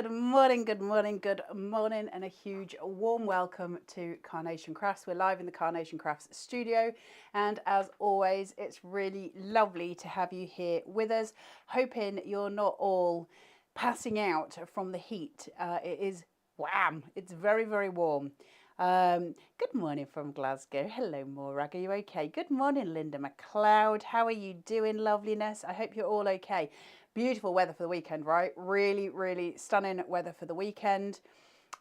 Good morning, good morning, good morning, and a huge warm welcome to Carnation Crafts. We're live in the Carnation Crafts studio, and as always, it's really lovely to have you here with us. Hoping you're not all passing out from the heat. It is wham! It's very, very warm. Good morning from Glasgow. Hello, Morag. Are you okay? Good morning, Linda McLeod. How are you doing, loveliness? I hope you're all okay. Beautiful weather for the weekend, right? Really, really stunning weather for the weekend.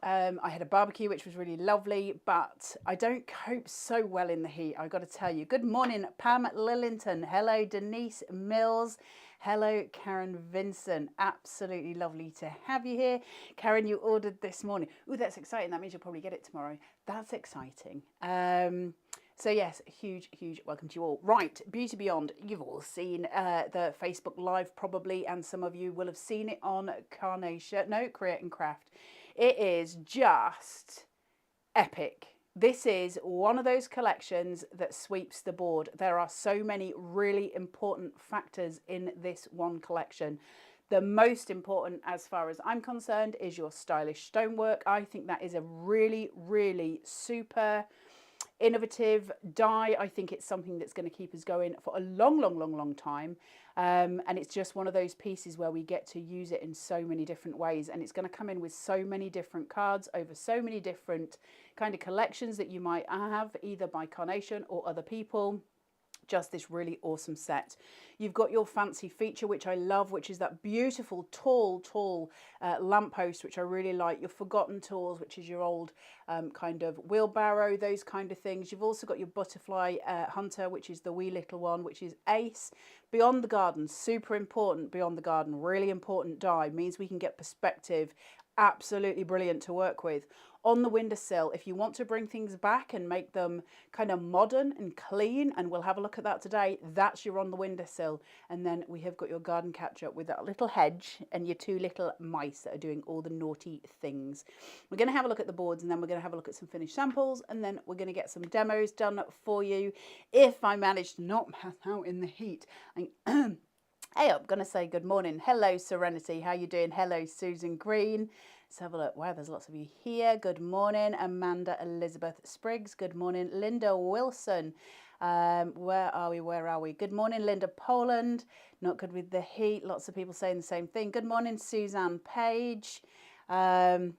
I had a barbecue, which was really lovely, but I don't cope so well in the heat, I've got to tell you. Good morning, Pam Lillington. Hello, Denise Mills. Hello, Karen Vincent. Absolutely lovely to have you here. Karen, you ordered this morning. Ooh, that's exciting. That means you'll probably get it tomorrow. That's exciting. So yes, huge welcome to you all. Right, Beauty Beyond, you've all seen the Facebook Live probably, and some of you will have seen it on Carnation, no, Create and Craft. It is just epic. This is one of those collections that sweeps the board. There are so many really important factors in this one collection. The most important, as far as I'm concerned, is your stylish stonework. I think that is a really, really super innovative dye. I think it's something that's going to keep us going for a long time. And it's just one of those pieces where we get to use it in so many different ways. And it's going to come in with so many different cards over so many different kind of collections that you might have, either by Carnation or other people. Just this really awesome set. You've got your fancy feature, which I love, which is that beautiful tall lamppost, which I really like. Your forgotten tools, which is your old kind of wheelbarrow, those kind of things. You've also got your butterfly hunter, which is the wee little one, which is ace. Beyond the garden, super important. Beyond the garden, really important die, means we can get perspective. Absolutely brilliant to work with. On the windowsill, if you want to bring things back and make them kind of modern and clean, and we'll have a look at that today, that's your on the windowsill. And then we have got your garden catcher with that little hedge and your two little mice that are doing all the naughty things. We're going to have a look at the boards, and then we're going to have a look at some finished samples, and then we're going to get some demos done for you if I manage to not pass out in the heat. Hey, I'm going to say good morning. Hello, Serenity. How you doing? Hello, Susan Green. Let's have a look. Wow, there's lots of you here. Good morning, Amanda Elizabeth Spriggs. Good morning, Linda Wilson. Where are we? Good morning, Linda Poland. Not good with the heat. Lots of people saying the same thing. Good morning, Suzanne Page. Oh,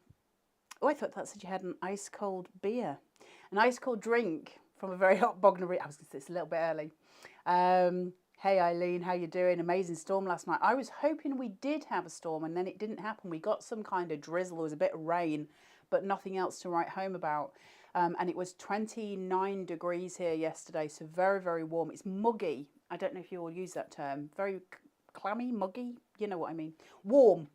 I thought that said you had an ice cold beer. An ice cold drink from a very hot Bognor. I was going to say it's a little bit early. Hey Eileen, how you doing? Amazing storm last night. I was hoping we did have a storm, and then it didn't happen. We got some kind of drizzle. There was a bit of rain, but nothing else to write home about. And it was 29 degrees here yesterday, so very, very warm. It's muggy. I don't know if you all use that term. Very clammy, muggy. You know what I mean. Warm.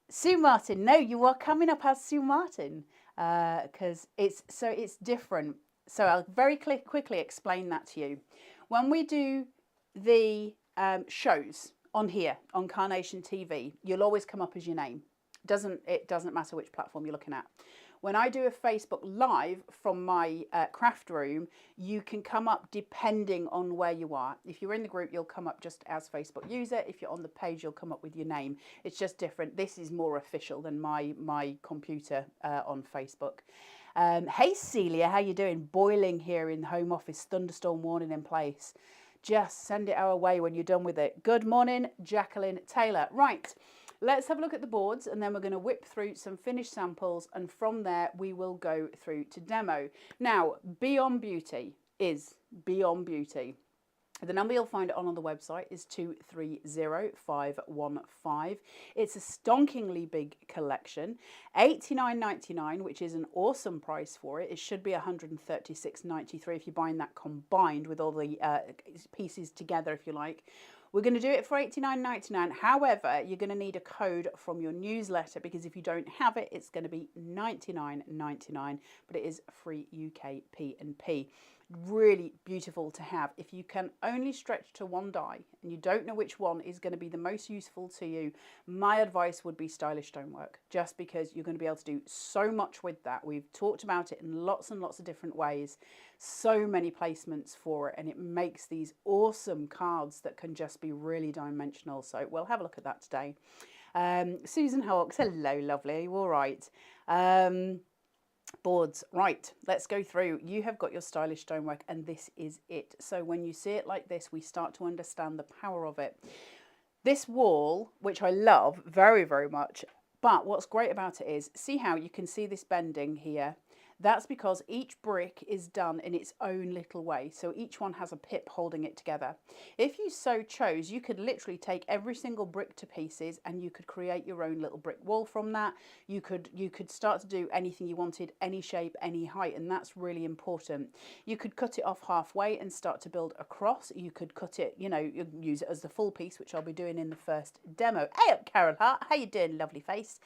Sue Martin. No, you are coming up as Sue Martin because it's different. So I'll very quickly explain that to you. When we do the shows on here, on Carnation TV, you'll always come up as your name. It doesn't matter which platform you're looking at. When I do a Facebook Live from my craft room, you can come up depending on where you are. If you're in the group, you'll come up just as Facebook user. If you're on the page, you'll come up with your name. It's just different. This is more official than my computer on Facebook. Hey Celia, how you doing? Boiling here in the home office, thunderstorm warning in place. Just send it our way when you're done with it. Good morning, Jacqueline Taylor. Right, let's have a look at the boards, and then we're going to whip through some finished samples, and from there we will go through to demo. Now, Beyond Beauty is Beyond Beauty. The number you'll find it on the website is 230515. It's a stonkingly big collection, $89.99, which is an awesome price for it. It should be $136.93 if you're buying that combined with all the pieces together, if you like. We're going to do it for $89.99. However, you're going to need a code from your newsletter, because if you don't have it, it's going to be $99.99, but it is free UK P&P. really beautiful to have. If you can only stretch to one die and you don't know which one is going to be the most useful to you, my advice would be stylish stonework, just because you're going to be able to do so much with that. We've talked about it in lots and lots of different ways, so many placements for it, and it makes these awesome cards that can just be really dimensional. So we'll have a look at that today. Susan Hawkes, hello lovely, are you all right? Boards, right, let's go through. You have got your stylish stonework and this is it. So when you see it like this, we start to understand the power of it. This wall, which I love very, very much, but what's great about it is, see how you can see this bending here? That's because each brick is done in its own little way. So each one has a pip holding it together. If you so chose, you could literally take every single brick to pieces and you could create your own little brick wall from that. You could start to do anything you wanted, any shape, any height, and that's really important. You could cut it off halfway and start to build across. You could cut it, you know, you can use it as the full piece, which I'll be doing in the first demo. Hey up, Carol Hart, how you doing, lovely face?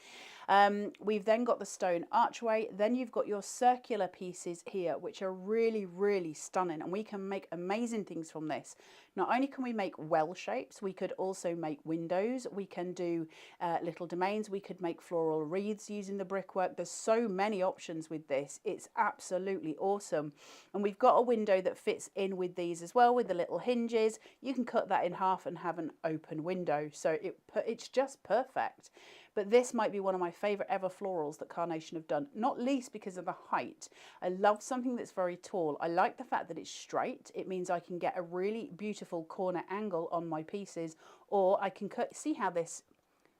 We've then got the stone archway, then you've got your circular pieces here, which are really, really stunning, and we can make amazing things from this. Not only can we make well shapes, we could also make windows, we can do little domains, we could make floral wreaths using the brickwork. There's so many options with this, it's absolutely awesome. And we've got a window that fits in with these as well, with the little hinges. You can cut that in half and have an open window, so it's just perfect. But this might be one of my favourite ever florals that Carnation have done, not least because of the height. I love something that's very tall. I like the fact that it's straight. It means I can get a really beautiful corner angle on my pieces, or I can cut, see how this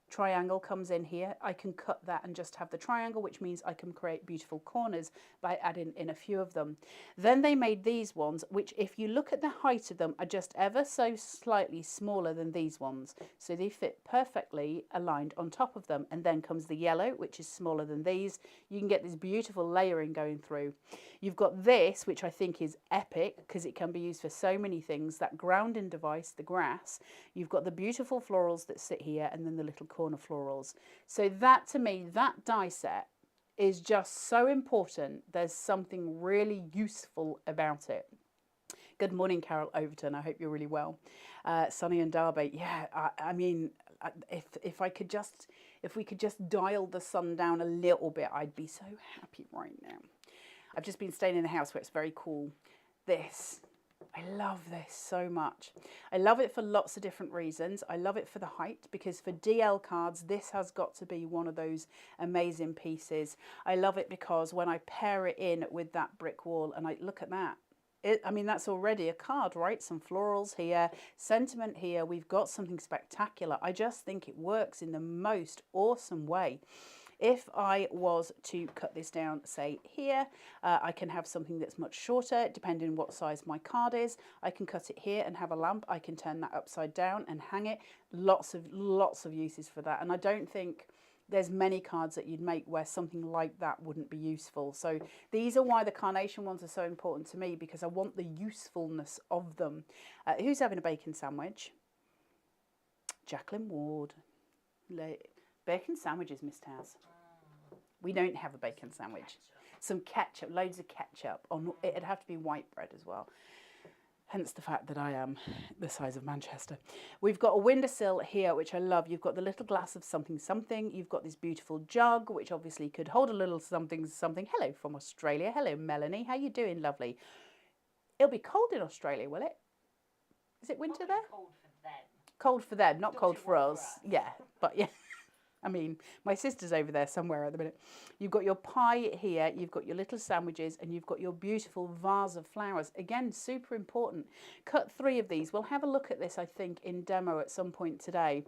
triangle comes in here? I can cut that and just have the triangle, which means I can create beautiful corners by adding in a few of them. Then they made these ones, which if you look at the height of them are just ever so slightly smaller than these ones. So they fit perfectly aligned on top of them. And then comes the yellow, which is smaller than these. You can get this beautiful layering going through. You've got this, which I think is epic because it can be used for so many things, that grounding device, the grass. You've got the beautiful florals that sit here and then the little corner florals. So that, to me, that die set is just so important. There's something really useful about it. Good morning, Carol Overton. I hope you're really well. Sunny and Derby. Yeah, I mean, if we could just dial the sun down a little bit, I'd be so happy right now. I've just been staying in the house where it's very cool. This, I love this so much. I love it for lots of different reasons. I love it for the height, because for DL cards, this has got to be one of those amazing pieces. I love it because when I pair it in with that brick wall, and I look at that, I mean, that's already a card, right? Some florals here, sentiment here. We've got something spectacular. I just think it works in the most awesome way. If I was to cut this down, say here, I can have something that's much shorter, depending on what size my card is. I can cut it here and have a lamp. I can turn that upside down and hang it. Lots of uses for that. And I don't think there's many cards that you'd make where something like that wouldn't be useful. So these are why the Carnation ones are so important to me, because I want the usefulness of them. Who's having a bacon sandwich? Jacqueline Ward. Bacon sandwiches, Miss Taz. We don't have a bacon sandwich. Some ketchup, loads of ketchup. It'd have to be white bread as well. Hence the fact that I am the size of Manchester. We've got a windowsill here, which I love. You've got the little glass of something something. You've got this beautiful jug, which obviously could hold a little something something. Hello from Australia. Hello, Melanie. How you doing, lovely? It'll be cold in Australia, will it? Is it winter there? Cold for them. Cold for them, not cold for us. Yeah, but yeah. I mean, my sister's over there somewhere at the minute. You've got your pie here, you've got your little sandwiches, and you've got your beautiful vase of flowers. Again, super important. Cut 3 of these. We'll have a look at this, I think, in demo at some point today.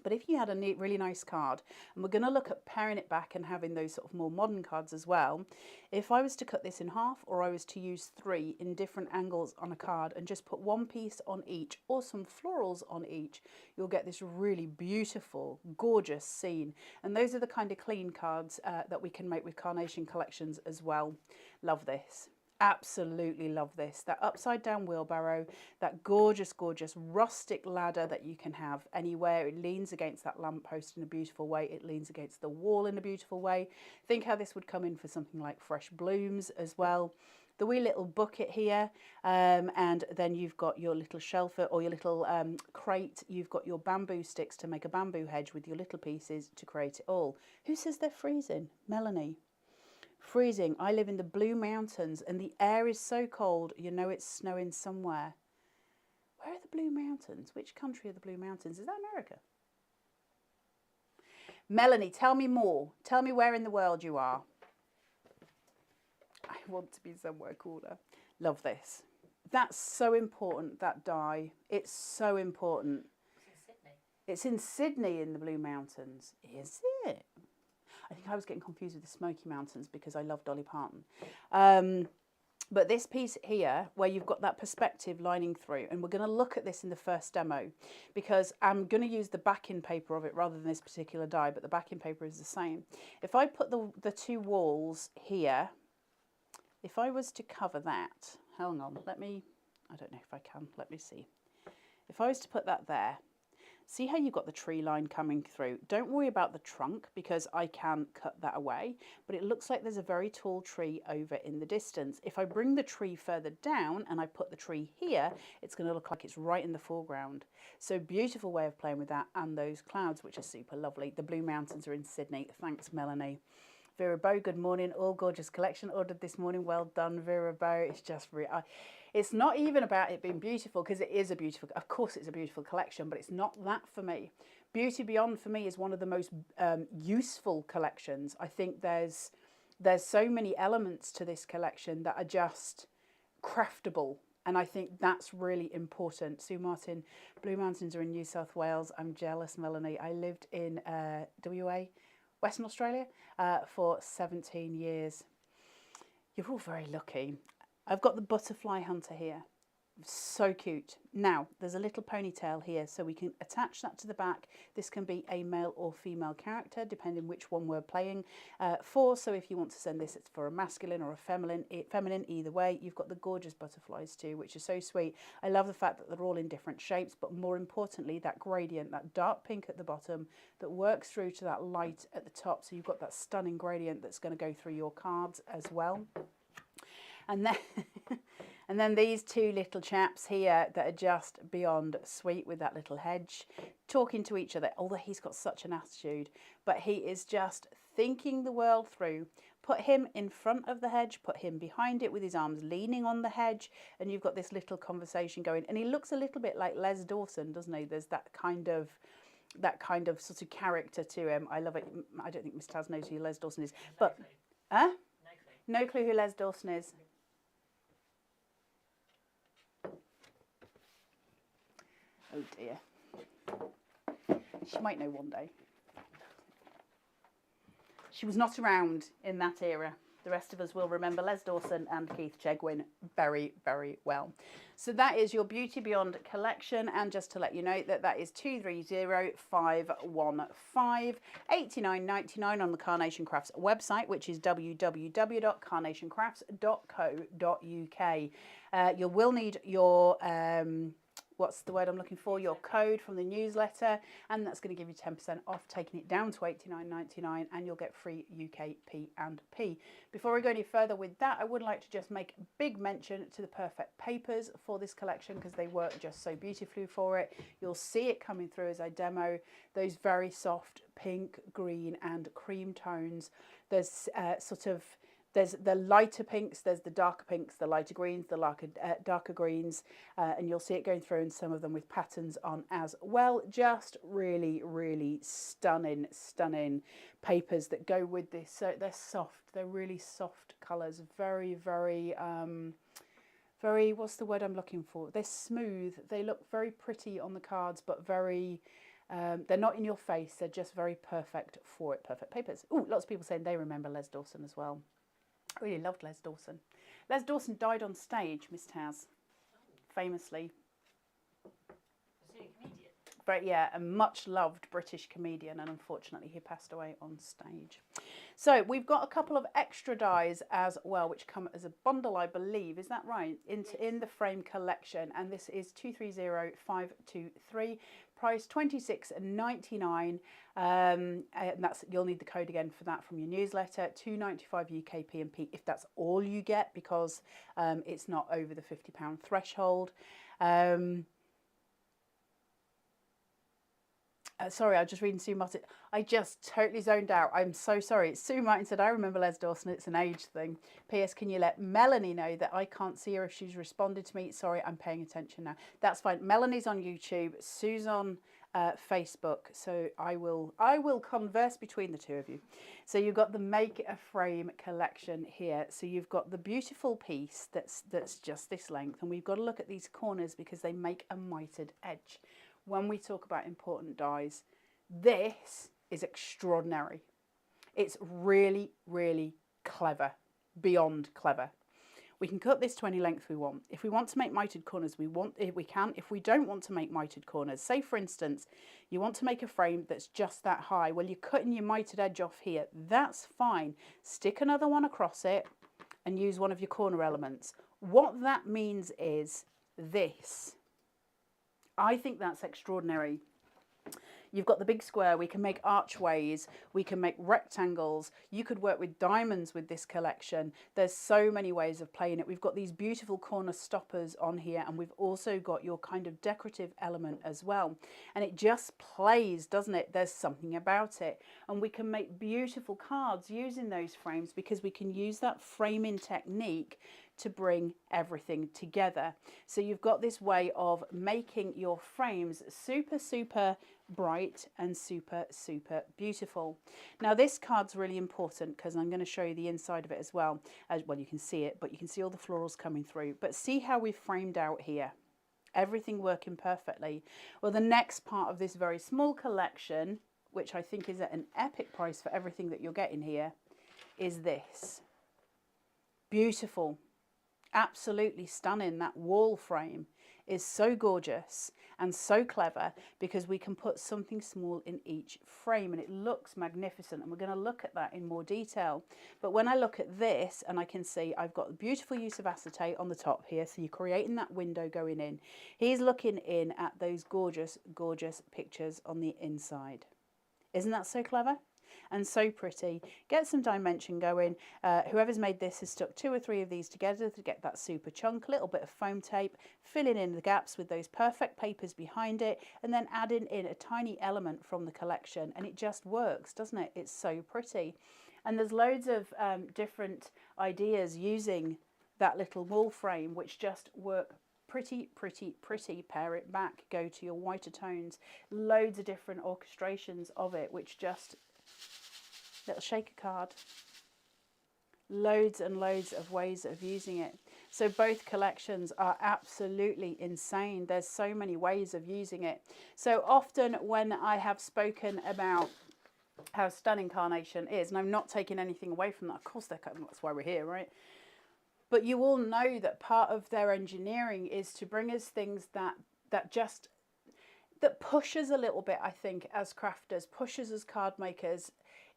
But if you had a neat, really nice card, and we're going to look at paring it back and having those sort of more modern cards as well. If I was to cut this in half, or I was to use 3 in different angles on a card and just put one piece on each, or some florals on each, you'll get this really beautiful, gorgeous scene. And those are the kind of clean cards that we can make with Carnation collections as well. Love this. Absolutely love this. That upside down wheelbarrow, that gorgeous, gorgeous rustic ladder that you can have anywhere. It leans against that lamppost in a beautiful way. It leans against the wall in a beautiful way. Think how this would come in for something like fresh blooms as well. the wee little bucket here, and then you've got your little shelf or your little crate. You've got your bamboo sticks to make a bamboo hedge with your little pieces to create it all. Who says they're freezing? Melanie. Freezing. I live in the Blue Mountains and the air is so cold, you know it's snowing somewhere. Where are the Blue Mountains? Which country are the Blue Mountains? Is that America? Melanie, tell me more. Tell me where in the world you are. I want to be somewhere cooler. Love this. That's so important, that dye. It's so important. It's in Sydney. It's in Sydney in the Blue Mountains. Is it? I think I was getting confused with the Smoky Mountains because I love Dolly Parton. But this piece here, where you've got that perspective lining through, and we're going to look at this in the first demo, because I'm going to use the backing paper of it rather than this particular die, but the backing paper is the same. If I put the two walls here, if I was to cover that, hang on, I don't know if I can, let me see. If I was to put that there, see how you've got the tree line coming through. Don't worry about the trunk because I can cut that away, but it looks like there's a very tall tree over in the distance. If I bring the tree further down and I put the tree here, it's going to look like it's right in the foreground. So beautiful way of playing with that, and those clouds, which are super lovely. The Blue Mountains are in Sydney. Thanks, Melanie. Vera Bow, good morning. All gorgeous collection ordered this morning. Well done, Vera Bow. It's just it's not even about it being beautiful, because it is a beautiful, of course it's a beautiful collection, but it's not that for me. Beauty Beyond for me is one of the most useful collections. I think there's so many elements to this collection that are just craftable. And I think that's really important. Sue Martin, Blue Mountains are in New South Wales. I'm jealous, Melanie. I lived in WA, Western Australia, for 17 years. You're all very lucky. I've got the butterfly hunter here. So cute. Now, there's a little ponytail here, so we can attach that to the back. This can be a male or female character, depending which one we're playing for. So if you want to send this, it's for a masculine or a feminine, either way. You've got the gorgeous butterflies too, which is so sweet. I love the fact that they're all in different shapes, but more importantly, that gradient, that dark pink at the bottom that works through to that light at the top. So you've got that stunning gradient that's going to go through your cards as well. And then, and then these two little chaps here that are just beyond sweet with that little hedge, talking to each other, although he's got such an attitude, but he is just thinking the world through. Put him in front of the hedge, put him behind it with his arms leaning on the hedge, and you've got this little conversation going. And he looks a little bit like Les Dawson, doesn't he? There's that kind of sort of character to him. I love it. I don't think Miss Taz knows who Les Dawson is, but no clue who Les Dawson is. Oh dear. She might know one day. She was not around in that era. The rest of us will remember Les Dawson and Keith Chegwin very, very well. So that is your Beauty Beyond collection. And just to let you know that is 230515, $89.99 on the Carnation Crafts website, which is www.carnationcrafts.co.uk. You will need your what's the word I'm looking for? Your code from the newsletter, and that's going to give you 10% off, taking it down to $89.99, and you'll get free UK P&P. Before we go any further with that, I would like to just make a big mention to the perfect papers for this collection, because they work just so beautifully for it. You'll see it coming through as I demo those very soft pink, green and cream tones. There's there's the lighter pinks, there's the darker pinks, the lighter greens, the darker greens, and you'll see it going through, and some of them with patterns on as well. Just really, really stunning, stunning papers that go with this. So they're soft, they're really soft colours, very, very, very, what's the word I'm looking for? They're smooth, they look very pretty on the cards, but very, they're not in your face, they're just very perfect for it, perfect papers. Oh, lots of people saying they remember Les Dawson as well. I really loved Les Dawson. Les Dawson died on stage, Miss Taz, famously. Was he a comedian? But yeah, a much loved British comedian, and unfortunately he passed away on stage. So we've got a couple of extra dies as well, which come as a bundle, I believe. Is that right? In the frame collection, and this is 230523, price $26.99. And that's, you'll need the code again for that from your newsletter. $2.95 UK P&P if that's all you get, because it's not over the £50 threshold. Sorry, I was just reading Sue Martin. I just totally zoned out. I'm so sorry. Sue Martin said, I remember Les Dawson. It's an age thing. P.S. Can you let Melanie know that I can't see her if she's responded to me? Sorry, I'm paying attention now. That's fine. Melanie's on YouTube. Sue's on Facebook. So I will converse between the two of you. So you've got the Make a Frame collection here. So you've got the beautiful piece that's just this length. And we've got to look at these corners because they make a mitered edge. When we talk about important dies, this is extraordinary. It's really, really clever, beyond clever. We can cut this to any length we want. If we want to make mitered corners, we can. If we don't want to make mitered corners, say for instance, you want to make a frame that's just that high, well, you're cutting your mitered edge off here. That's fine. Stick another one across it and use one of your corner elements. What that means is this. I think that's extraordinary. You've got the big square, we can make archways, we can make rectangles, you could work with diamonds with this collection. There's so many ways of playing it. We've got these beautiful corner stoppers on here, and we've also got your kind of decorative element as well. And it just plays, doesn't it? There's something about it. And we can make beautiful cards using those frames because we can use that framing technique to bring everything together. So you've got this way of making your frames super, super bright and super, super beautiful. Now this card's really important because I'm going to show you the inside of it as well. Well, you can see it, but you can see all the florals coming through. But see how we've framed out here. Everything working perfectly. Well, the next part of this very small collection, which I think is at an epic price for everything that you're getting here, is this. Beautiful. Absolutely stunning. That wall frame is so gorgeous and so clever because we can put something small in each frame and it looks magnificent, and we're going to look at that in more detail. But when I look at this, and I can see I've got the beautiful use of acetate on the top here, so you're creating that window going in. He's looking in at those gorgeous, gorgeous pictures on the inside. Isn't that so clever? And so pretty. Get some dimension going. Whoever's made this has stuck 2 or 3 of these together to get that super chunk, a little bit of foam tape, filling in the gaps with those perfect papers behind it, and then adding in a tiny element from the collection, and it just works, doesn't it? It's so pretty. And there's loads of different ideas using that little wall frame which just work pretty, pretty, pretty. Pare it back, go to your whiter tones. Loads of different orchestrations of it which just... Little shaker card. Loads and loads of ways of using it. So both collections are absolutely insane. There's so many ways of using it. So often when I have spoken about how stunning Carnation is, and I'm not taking anything away from that, of course that's why we're here, right? But you all know that part of their engineering is to bring us things that push us a little bit, I think, as crafters, pushes us card makers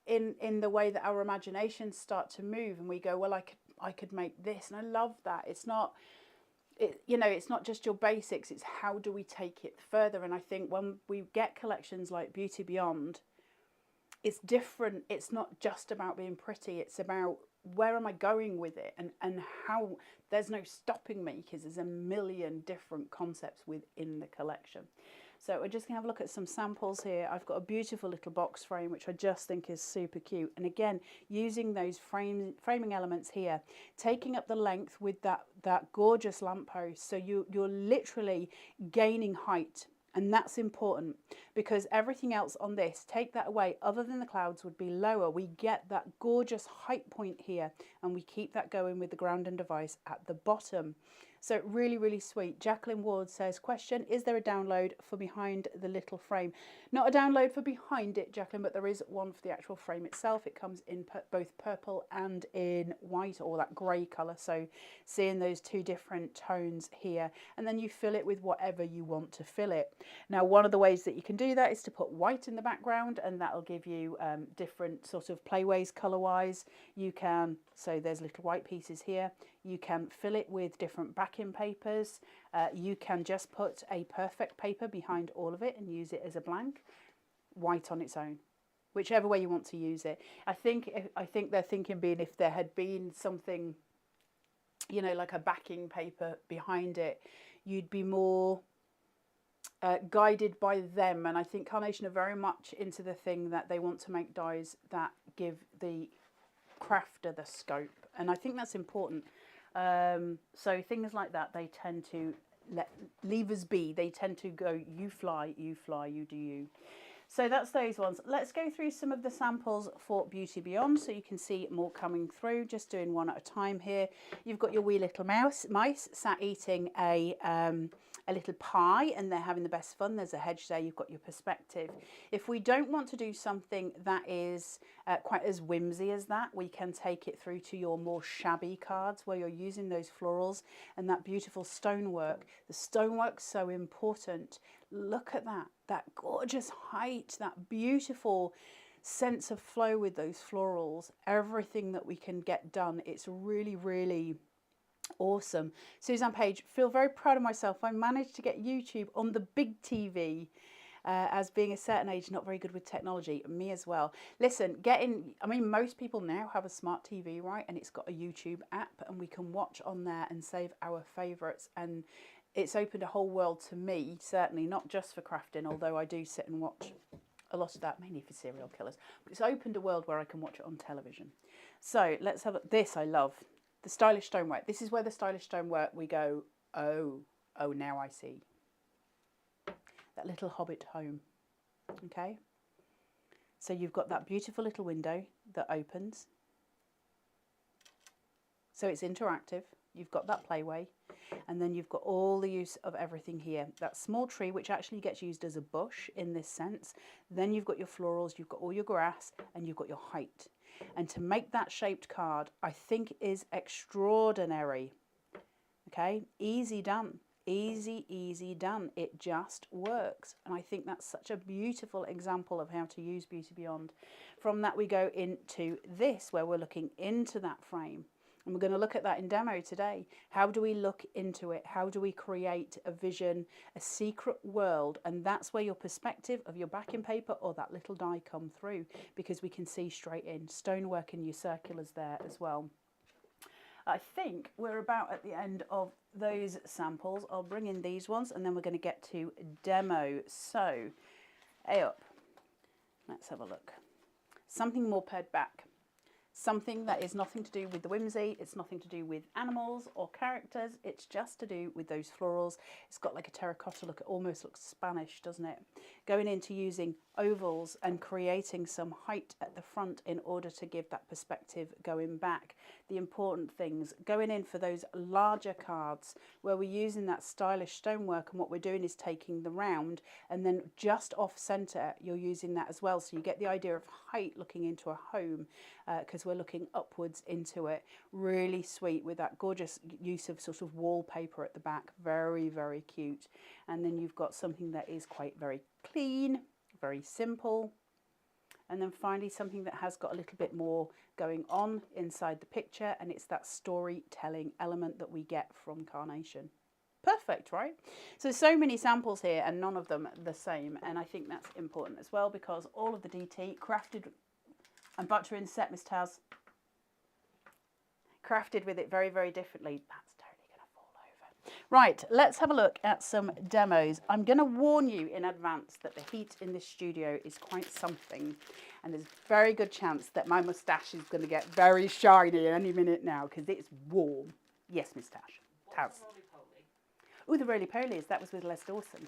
in the way that our imaginations start to move, and we go, well, I could make this, and I love that. It's not, it's not just your basics, it's how do we take it further. And I think when we get collections like Beauty Beyond, it's different. It's not just about being pretty, it's about where am I going with it, and how there's no stopping me because there's a million different concepts within the collection. So we're just going to have a look at some samples here. I've got a beautiful little box frame, which I just think is super cute. And again, using those framing elements here, taking up the length with that gorgeous lamppost. So you're literally gaining height. And that's important because everything else on this, take that away, other than the clouds, would be lower. We get that gorgeous height point here, and we keep that going with the ground and device at the bottom. So really, really sweet. Jacqueline Ward says, question, is there a download for behind the little frame? Not a download for behind it, Jacqueline, but there is one for the actual frame itself. It comes in both purple and in white, or that grey colour. So seeing those two different tones here, and then you fill it with whatever you want to fill it. Now, one of the ways that you can do that is to put white in the background, and that'll give you different sort of playways colour-wise. You can, so there's little white pieces here. You can fill it with different backing papers. You can just put a perfect paper behind all of it and use it as a blank, white on its own, whichever way you want to use it. I think they're thinking being if there had been something, you know, like a backing paper behind it, you'd be more guided by them. And I think Carnation are very much into the thing that they want to make dies that give the crafter the scope, and I think that's important. So things like that, they tend to leave us be. They tend to go, you fly, you do you. So that's those ones. Let's go through some of the samples for Beauty Beyond so you can see more coming through. Just doing one at a time here. You've got your wee little mice sat eating a little pie, and they're having the best fun. There's a hedge there. You've got your perspective. If we don't want to do something that is quite as whimsy as that, we can take it through to your more shabby cards where you're using those florals and that beautiful stonework. The stonework's so important. Look at that gorgeous height, that beautiful sense of flow with those florals. Everything that we can get done, it's really, really awesome. Suzanne Page, feel very proud of myself. I managed to get YouTube on the big TV. As being a certain age, not very good with technology. Me as well. Listen, I mean, most people now have a smart TV, right? And it's got a YouTube app, and we can watch on there and save our favourites. And it's opened a whole world to me, certainly not just for crafting, although I do sit and watch a lot of that, mainly for serial killers. But it's opened a world where I can watch it on television. So let's have this. I love the stylish stonework. This is where the stylish stonework, we go, oh, now I see. That little hobbit home. Okay. So you've got that beautiful little window that opens. So it's interactive. You've got that playway. And then you've got all the use of everything here. That small tree, which actually gets used as a bush in this sense. Then you've got your florals, you've got all your grass, and you've got your height. And to make that shaped card, I think is extraordinary. Okay, easy done. Easy done. It just works. And I think that's such a beautiful example of how to use Beauty Beyond. From that we go into this, where we're looking into that frame. And we're going to look at that in demo today. How do we look into it? How do we create a vision, a secret world? And that's where your perspective of your backing paper or that little die come through, because we can see straight in. Stonework and your circulars there as well. I think we're about at the end of those samples. I'll bring in these ones, and then we're going to get to demo. So, hey up. Let's have a look. Something more pared back. Something that is nothing to do with the whimsy. It's nothing to do with animals or characters. It's just to do with those florals. It's got like a terracotta look. It almost looks Spanish, doesn't it? Going into using ovals and creating some height at the front in order to give that perspective going back. The important things, going in for those larger cards where we're using that stylish stonework, and what we're doing is taking the round, and then just off center you're using that as well, so you get the idea of height looking into a home, because we're looking upwards into it. Really sweet with that gorgeous use of sort of wallpaper at the back. Very, very cute. And then you've got something that is quite very clean, very simple. And then finally something that has got a little bit more going on inside the picture, and it's that storytelling element that we get from Carnation. Perfect, right? So many samples here and none of them the same, and I think that's important as well, because all of the DT crafted and buttering set, Miss Taz, crafted with it very, very differently. That's totally going to fall over. Right, let's have a look at some demos. I'm going to warn you in advance that the heat in this studio is quite something, and there's a very good chance that my moustache is going to get very shiny any minute now, because it's warm. Yes, Miss Tash. Taz. Oh, the roly-polies. That was with Les Dawson.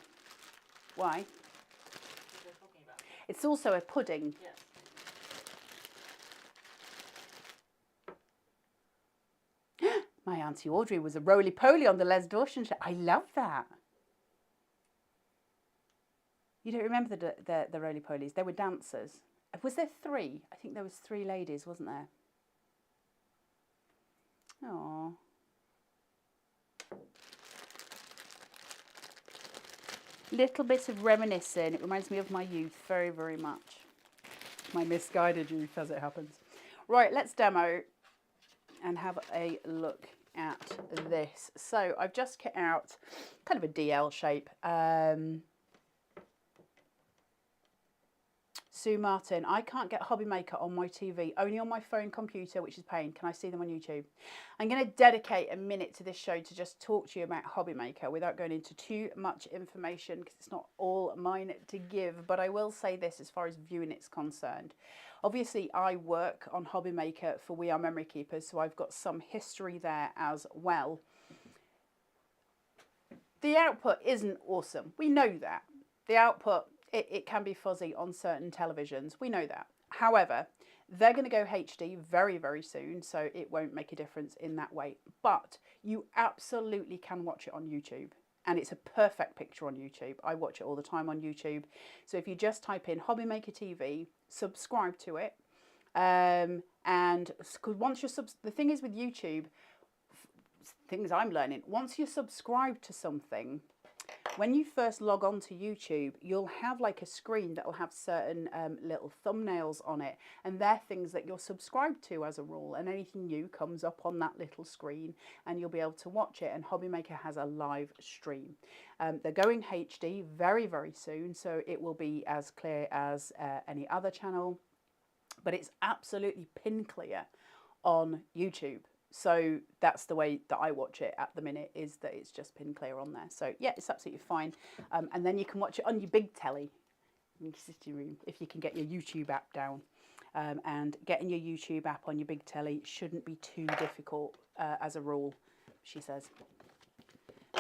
Why? It's also a pudding. Yes. My Auntie Audrey was a roly-poly on the Les Dawson show. I love that. You don't remember the roly-polies? They were dancers. Was there 3? I think there was 3 ladies, wasn't there? Oh. Little bit of reminiscing. It reminds me of my youth very, very much. My misguided youth, as it happens. Right, let's demo and have a look at this. So I've just cut out kind of a DL shape. Sue Martin, I can't get Hobby Maker on my TV, only on my phone computer, which is pain. Can I see them on YouTube? I'm going to dedicate a minute to this show to just talk to you about Hobby Maker without going into too much information, because it's not all mine to give. But I will say this as far as viewing it's concerned. Obviously, I work on Hobby Maker for We Are Memory Keepers, so I've got some history there as well. The output isn't awesome. We know that. The output, it can be fuzzy on certain televisions. We know that. However, they're going to go HD very, very soon, so it won't make a difference in that way. But you absolutely can watch it on YouTube. And it's a perfect picture on YouTube. I watch it all the time on YouTube. So if you just type in Hobby Maker TV, subscribe to it. And because once you're the thing is with YouTube, things I'm learning, once you're subscribed to something, when you first log on to YouTube, you'll have like a screen that will have certain little thumbnails on it, and they're things that you're subscribed to as a rule, and anything new comes up on that little screen and you'll be able to watch it. And Hobby Maker has a live stream. They're going HD very, very soon, so it will be as clear as any other channel, but it's absolutely pin clear on YouTube. So that's the way that I watch it at the minute, is that it's just pin clear on there. So yeah, it's absolutely fine. And then you can watch it on your big telly in your sitting room if you can get your YouTube app down. And getting your YouTube app on your big telly shouldn't be too difficult as a rule, she says.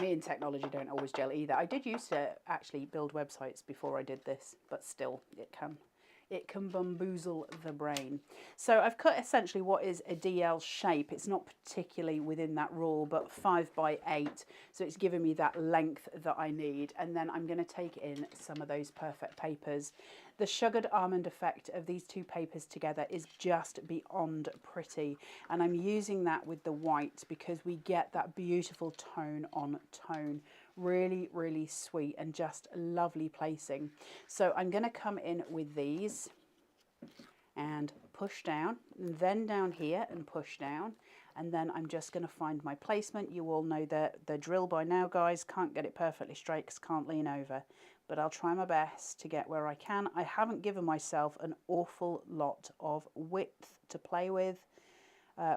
Me and technology don't always gel either. I did used to actually build websites before I did this, but still it can bamboozle the brain. So I've cut essentially what is a DL shape. It's not particularly within that rule, but 5 by 8. So it's giving me that length that I need. And then I'm going to take in some of those perfect papers. The sugared almond effect of these 2 papers together is just beyond pretty. And I'm using that with the white because we get that beautiful tone on tone. Really, really sweet and just lovely placing. So I'm going to come in with these and push down, and then down here and push down, and then I'm just going to find my placement. You all know the drill by now, guys. Can't get it perfectly straight because can't lean over, but I'll try my best to get where I can. I haven't given myself an awful lot of width to play with,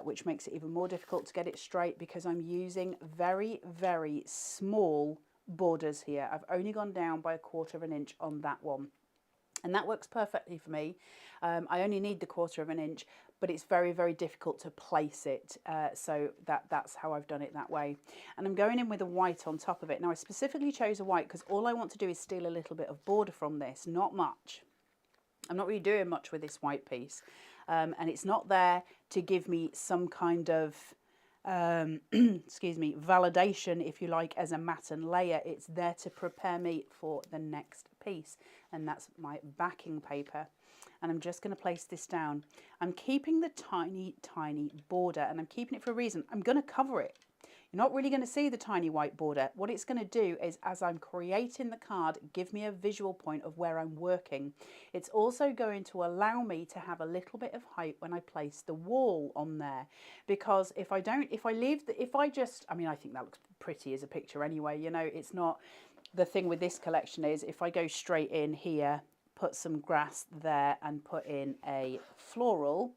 which makes it even more difficult to get it straight because I'm using very, very small borders here. I've only gone down by 1/4 of an inch on that one, and that works perfectly for me. I only need the 1/4 of an inch, but it's very, very difficult to place it, so that's how I've done it that way. And I'm going in with a white on top of it. Now I specifically chose a white because all I want to do is steal a little bit of border from this, not much. I'm not really doing much with this white piece. And it's not there to give me some kind of, excuse me, validation, if you like, as a matte and layer. It's there to prepare me for the next piece. And that's my backing paper. And I'm just going to place this down. I'm keeping the tiny, tiny border, and I'm keeping it for a reason. I'm going to cover it. You're not really going to see the tiny white border. What it's going to do is, as I'm creating the card, give me a visual point of where I'm working. It's also going to allow me to have a little bit of height when I place the wall on there. Because if I don't, if I just, I mean, I think that looks pretty as a picture anyway, you know, it's not, the thing with this collection is if I go straight in here, put some grass there and put in a floral,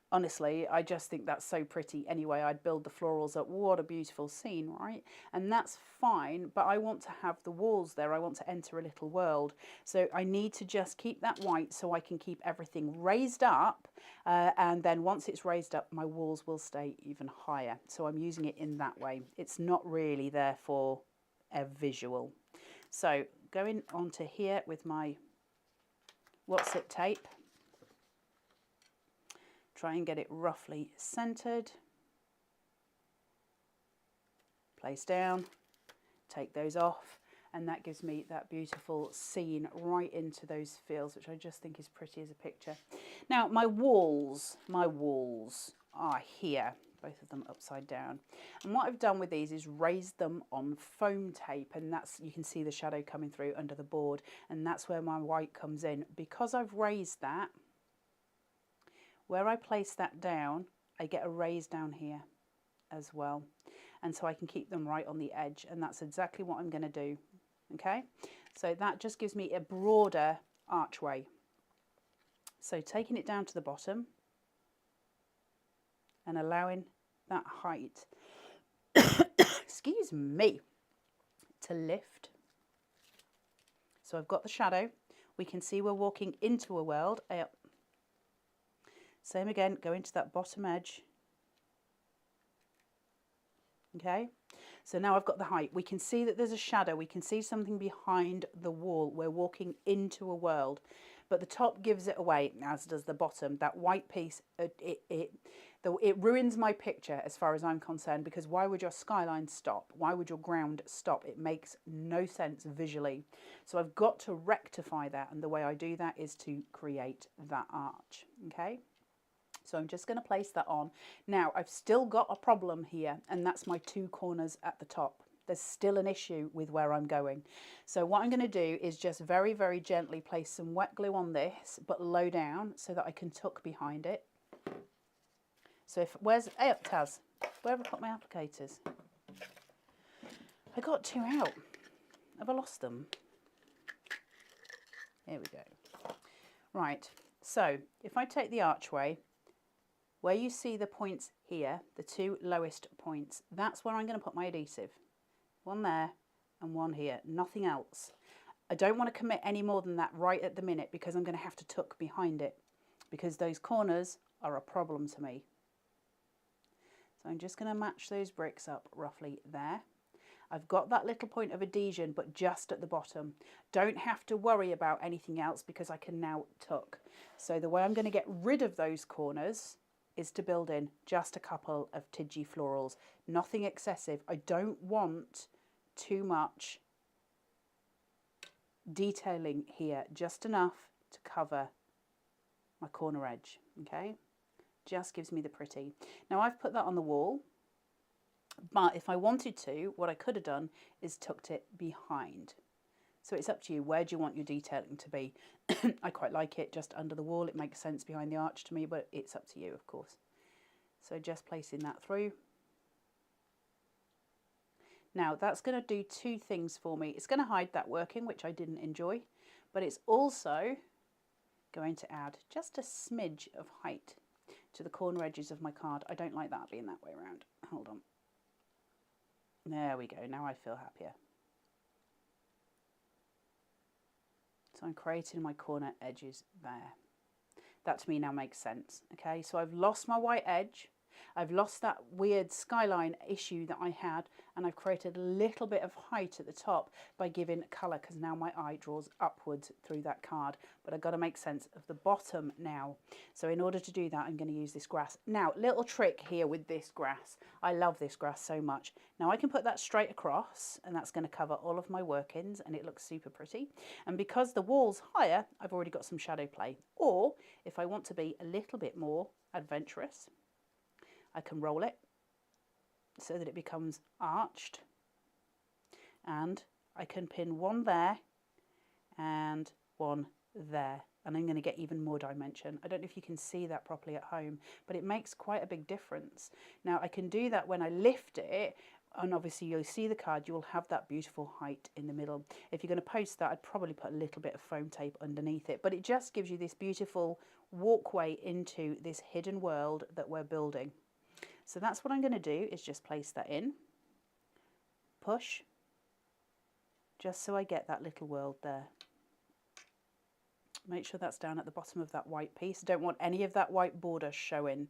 honestly, I just think that's so pretty anyway. I'd build the florals up. What a beautiful scene, right? And that's fine, but I want to have the walls there. I want to enter a little world. So I need to just keep that white so I can keep everything raised up. And then once it's raised up, my walls will stay even higher. So I'm using it in that way. It's not really there for a visual. So going onto here with my What's It tape. Try and get it roughly centered. place down, take those off, and that gives me that beautiful scene right into those fields, which I just think is pretty as a picture. Now my walls are here, both of them upside down. And what I've done with these is raised them on foam tape, and that's, you can see the shadow coming through under the board, and that's where my white comes in. Because I've raised that, where I place that down, I get a raise down here as well. And so I can keep them right on the edge, and that's exactly what I'm going to do. Okay, so that just gives me a broader archway. So taking it down to the bottom and allowing that height, excuse me, to lift. So I've got the shadow. We can see we're walking into a world. Same again, go into that bottom edge. Okay, so now I've got the height. We can see that there's a shadow. We can see something behind the wall. We're walking into a world, but the top gives it away, as does the bottom. That white piece, it ruins my picture as far as I'm concerned, because why would your skyline stop? Why would your ground stop? It makes no sense visually. So I've got to rectify that, and the way I do that is to create that arch. Okay. So I'm just going to place that on. Now I've still got a problem here, and that's my two corners at the top. There's still an issue with where I'm going. So what I'm going to do is just very, very gently place some wet glue on this, but low down, so that I can tuck behind it. So if, hey up Taz, where have I put my applicators? I got two out. Have I lost them? Here we go. Right, so if I take the archway, where you see the points here, the two lowest points, that's where I'm going to put my adhesive. One there and one here, nothing else. I don't want to commit any more than that right at the minute, because I'm going to have to tuck behind it, because those corners are a problem to me. So I'm just going to match those bricks up roughly there. I've got that little point of adhesion, but just at the bottom. Don't have to worry about anything else, because I can now tuck. So the way I'm going to get rid of those corners is to build in just a couple of tidgy florals, nothing excessive. I don't want too much detailing here, just enough to cover my corner edge. Okay, just gives me the pretty. Now I've put that on the wall, but if I wanted to, what I could have done is tucked it behind. So it's up to you. Where do you want your detailing to be? I quite like it just under the wall. It makes sense behind the arch to me, but it's up to you, of course. So just placing that through. Now that's going to do two things for me. It's going to hide that working, which I didn't enjoy, but it's also going to add just a smidge of height to the corner edges of my card. I don't like that being that way around. Hold on. There we go. Now I feel happier. So I'm creating my corner edges there. That to me now makes sense. Okay, so I've lost my white edge. I've lost that weird skyline issue that I had, and I've created a little bit of height at the top by giving colour, because now my eye draws upwards through that card. But I've got to make sense of the bottom now. So in order to do that, I'm going to use this grass. Now, little trick here with this grass. I love this grass so much. Now I can put that straight across, and that's going to cover all of my workings, and it looks super pretty. And because the wall's higher, I've already got some shadow play. Or if I want to be a little bit more adventurous, I can roll it so that it becomes arched, and I can pin one there and one there, and I'm going to get even more dimension. I don't know if you can see that properly at home, but it makes quite a big difference. Now I can do that when I lift it, and obviously you'll see the card, you'll have that beautiful height in the middle. If you're going to post that, I'd probably put a little bit of foam tape underneath it, but it just gives you this beautiful walkway into this hidden world that we're building. So that's what I'm going to do, is just place that in, push, just so I get that little world there. Make sure that's down at the bottom of that white piece. Don't want any of that white border showing.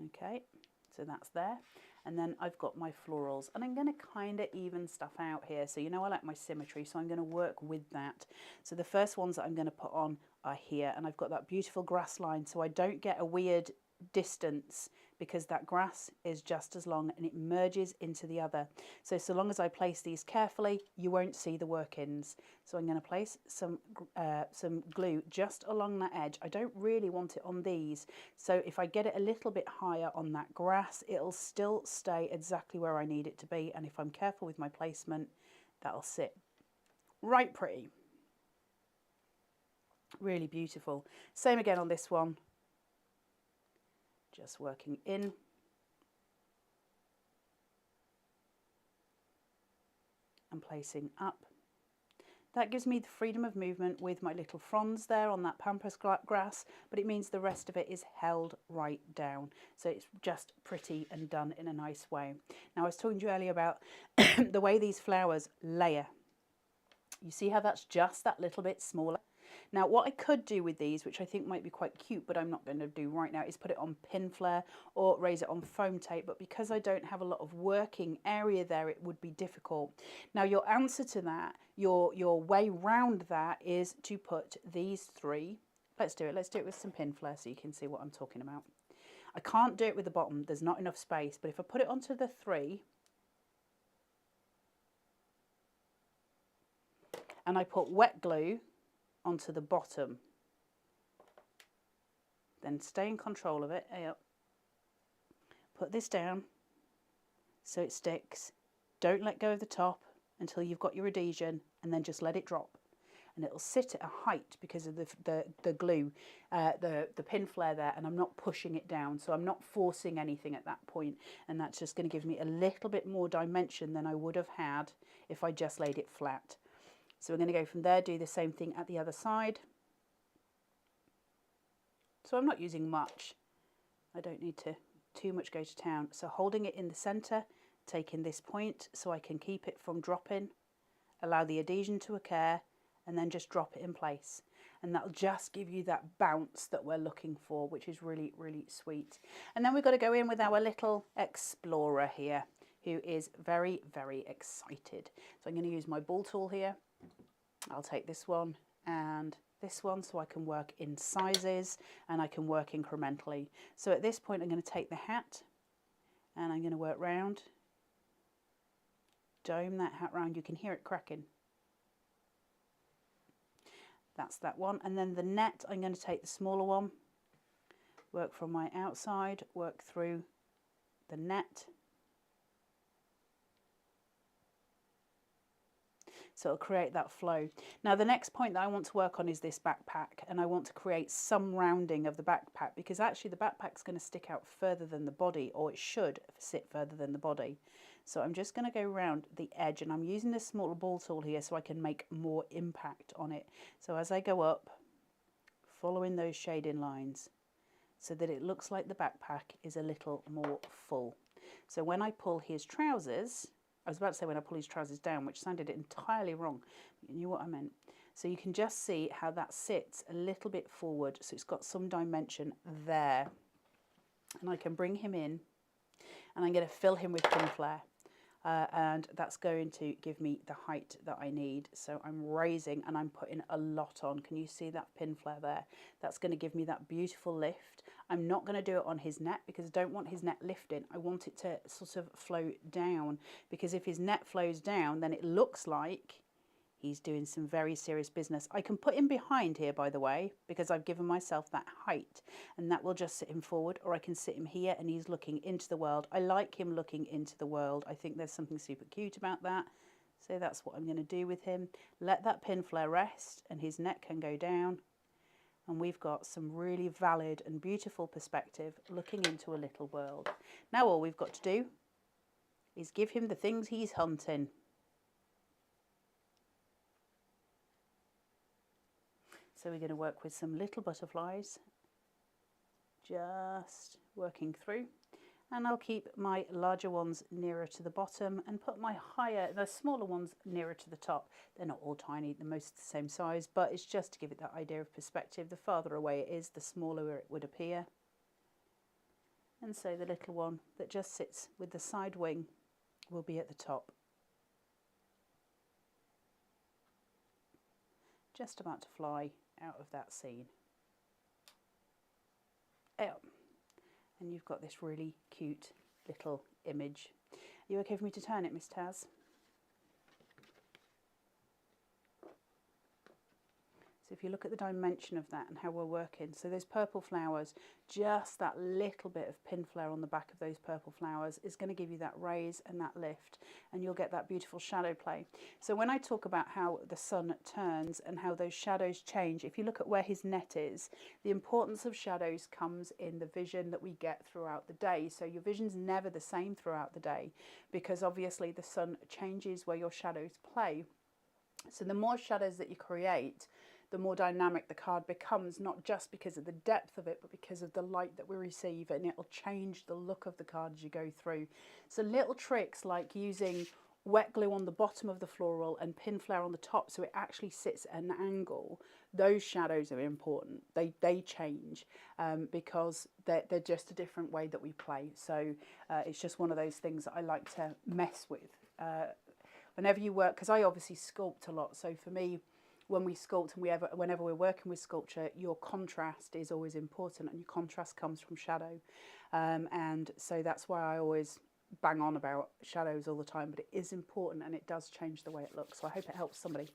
Okay, so that's there. And then I've got my florals, and I'm going to kind of even stuff out here. So you know I like my symmetry, so I'm going to work with that. So the first ones that I'm going to put on are here, and I've got that beautiful grass line, so I don't get a weird distance because that grass is just as long and it merges into the other. So long as I place these carefully, you won't see the workings. So I'm going to place some glue just along that edge. I don't really want it on these, so if I get it a little bit higher on that grass, it'll still stay exactly where I need it to be, and if I'm careful with my placement, that'll sit right pretty. Really beautiful. Same again on this one. Just working in. And placing up. That gives me the freedom of movement with my little fronds there on that pampas grass, but it means the rest of it is held right down. So it's just pretty and done in a nice way. Now I was talking to you earlier about the way these flowers layer. You see how that's just that little bit smaller? Now what I could do with these, which I think might be quite cute, but I'm not going to do right now, is put it on pin flare or raise it on foam tape. But because I don't have a lot of working area there, it would be difficult. Now your answer to that, your way round that, is to put these three. Let's do it with some pin flare so you can see what I'm talking about. I can't do it with the bottom, there's not enough space, but if I put it onto the three, and I put wet glue onto the bottom, then stay in control of it. Yep. Put this down so it sticks. Don't let go of the top until you've got your adhesion, and then just let it drop, and it'll sit at a height because of the glue, the pin flare there, and I'm not pushing it down, so I'm not forcing anything at that point, and that's just going to give me a little bit more dimension than I would have had if I just laid it flat. So we're going to go from there, do the same thing at the other side. So I'm not using much. I don't need to too much go to town. So holding it in the centre, taking this point so I can keep it from dropping, allow the adhesion to occur, and then just drop it in place. And that'll just give you that bounce that we're looking for, which is really, really sweet. And then we've got to go in with our little explorer here, who is very, very excited. So I'm going to use my ball tool here. I'll take this one and this one so I can work in sizes and I can work incrementally. So at this point I'm going to take the hat and I'm going to work round, dome that hat round. You can hear it cracking. That's that one. And then the net, I'm going to take the smaller one, work from my outside, work through the net. So it'll create that flow. Now the next point that I want to work on is this backpack, and I want to create some rounding of the backpack, because actually the backpack's going to stick out further than the body, or it should sit further than the body. So I'm just going to go around the edge, and I'm using this smaller ball tool here so I can make more impact on it. So as I go up, following those shading lines so that it looks like the backpack is a little more full. So when I pull his trousers, I was about to say when I pull his trousers down, which sounded entirely wrong, but you knew what I meant. So you can just see how that sits a little bit forward, so it's got some dimension there. And I can bring him in, and I'm going to fill him with pin flare. And that's going to give me the height that I need. So I'm raising and I'm putting a lot on. Can you see that pin flare there? That's going to give me that beautiful lift. I'm not going to do it on his net because I don't want his net lifting. I want it to sort of flow down, because if his net flows down, then it looks like he's doing some very serious business. I can put him behind here, by the way, because I've given myself that height, and that will just sit him forward, or I can sit him here and he's looking into the world. I like him looking into the world. I think there's something super cute about that. So that's what I'm going to do with him. Let that pin flare rest and his neck can go down. And we've got some really valid and beautiful perspective looking into a little world. Now all we've got to do is give him the things he's hunting. So we're going to work with some little butterflies, just working through, and I'll keep my larger ones nearer to the bottom and put the smaller ones nearer to the top. They're not all tiny, they're most the same size, but it's just to give it that idea of perspective. The farther away it is, the smaller it would appear. And so the little one that just sits with the side wing will be at the top. Just about to fly out of that scene. Out. and you've got this really cute little image. Are you okay for me to turn it, Miss Taz? So if you look at the dimension of that and how we're working, so those purple flowers, just that little bit of pin flare on the back of those purple flowers is going to give you that raise and that lift, and you'll get that beautiful shadow play. So when I talk about how the sun turns and how those shadows change, if you look at where his net is, the importance of shadows comes in the vision that we get throughout the day. So your vision's never the same throughout the day, because obviously the sun changes where your shadows play. So the more shadows that you create, the more dynamic the card becomes, not just because of the depth of it, but because of the light that we receive, and it'll change the look of the card as you go through. So little tricks like using wet glue on the bottom of the floral and pin flare on the top so it actually sits at an angle, those shadows are important. They change because they're just a different way that we play. So it's just one of those things that I like to mess with. Whenever you work, because I obviously sculpt a lot, so for me, when we sculpt and whenever we're working with sculpture, your contrast is always important, and your contrast comes from shadow. And so that's why I always bang on about shadows all the time, but it is important and it does change the way it looks. So I hope it helps somebody.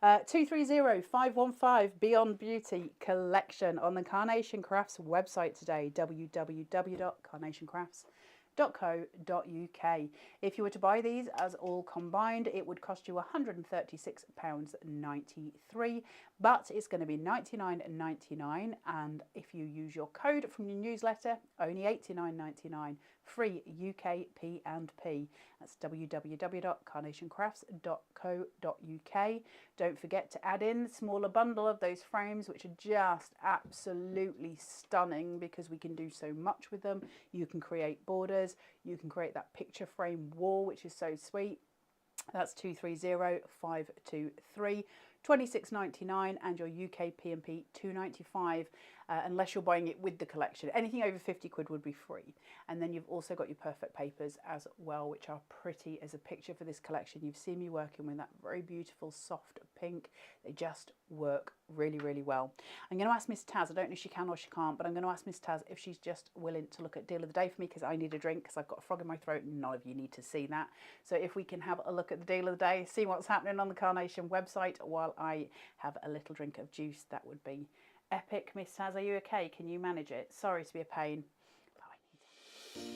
230515 Beyond Beauty collection on the Carnation Crafts website today, www.carnationcrafts.co.uk. If you were to buy these as all combined, it would cost you £136.93, but it's going to be £99.99, and if you use your code from your newsletter, only £89.99, free UK P&P. That's www.carnationcrafts.co.uk. Don't forget to add in the smaller bundle of those frames, which are just absolutely stunning because we can do so much with them. You can create borders, you can create that picture frame wall, which is so sweet. That's 230523, £26.99, and your UK P&P £2.95, unless you're buying it with the collection. Anything over 50 quid would be free. And then you've also got your perfect papers as well, which are pretty as a picture for this collection. You've seen me working with that very beautiful soft pink. They just work really, really well. I'm going to ask Miss Taz, I don't know if she can or she can't, but I'm going to ask Miss Taz if she's just willing to look at deal of the day for me, because I need a drink because I've got a frog in my throat and none of you need to see that. So if we can have a look at the deal of the day, see what's happening on the Carnation website while I have a little drink of juice, that would be epic. Miss Taz, are you okay? Can you manage it? Sorry to be a pain, but I need it.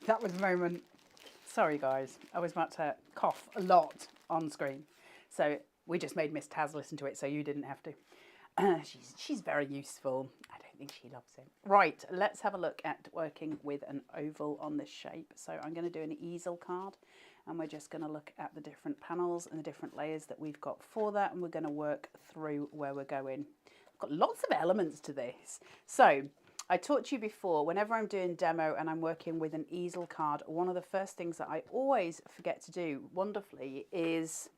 That was a moment. Sorry guys, I was about to cough a lot on screen. So we just made Miss Taz listen to it so you didn't have to. She's very useful. I don't think she loves it. Right, let's have a look at working with an oval on this shape. So I'm going to do an easel card, and we're just going to look at the different panels and the different layers that we've got for that, and we're going to work through where we're going. I've got lots of elements to this. So I talked to you before, whenever I'm doing demo and I'm working with an easel card, one of the first things that I always forget to do wonderfully is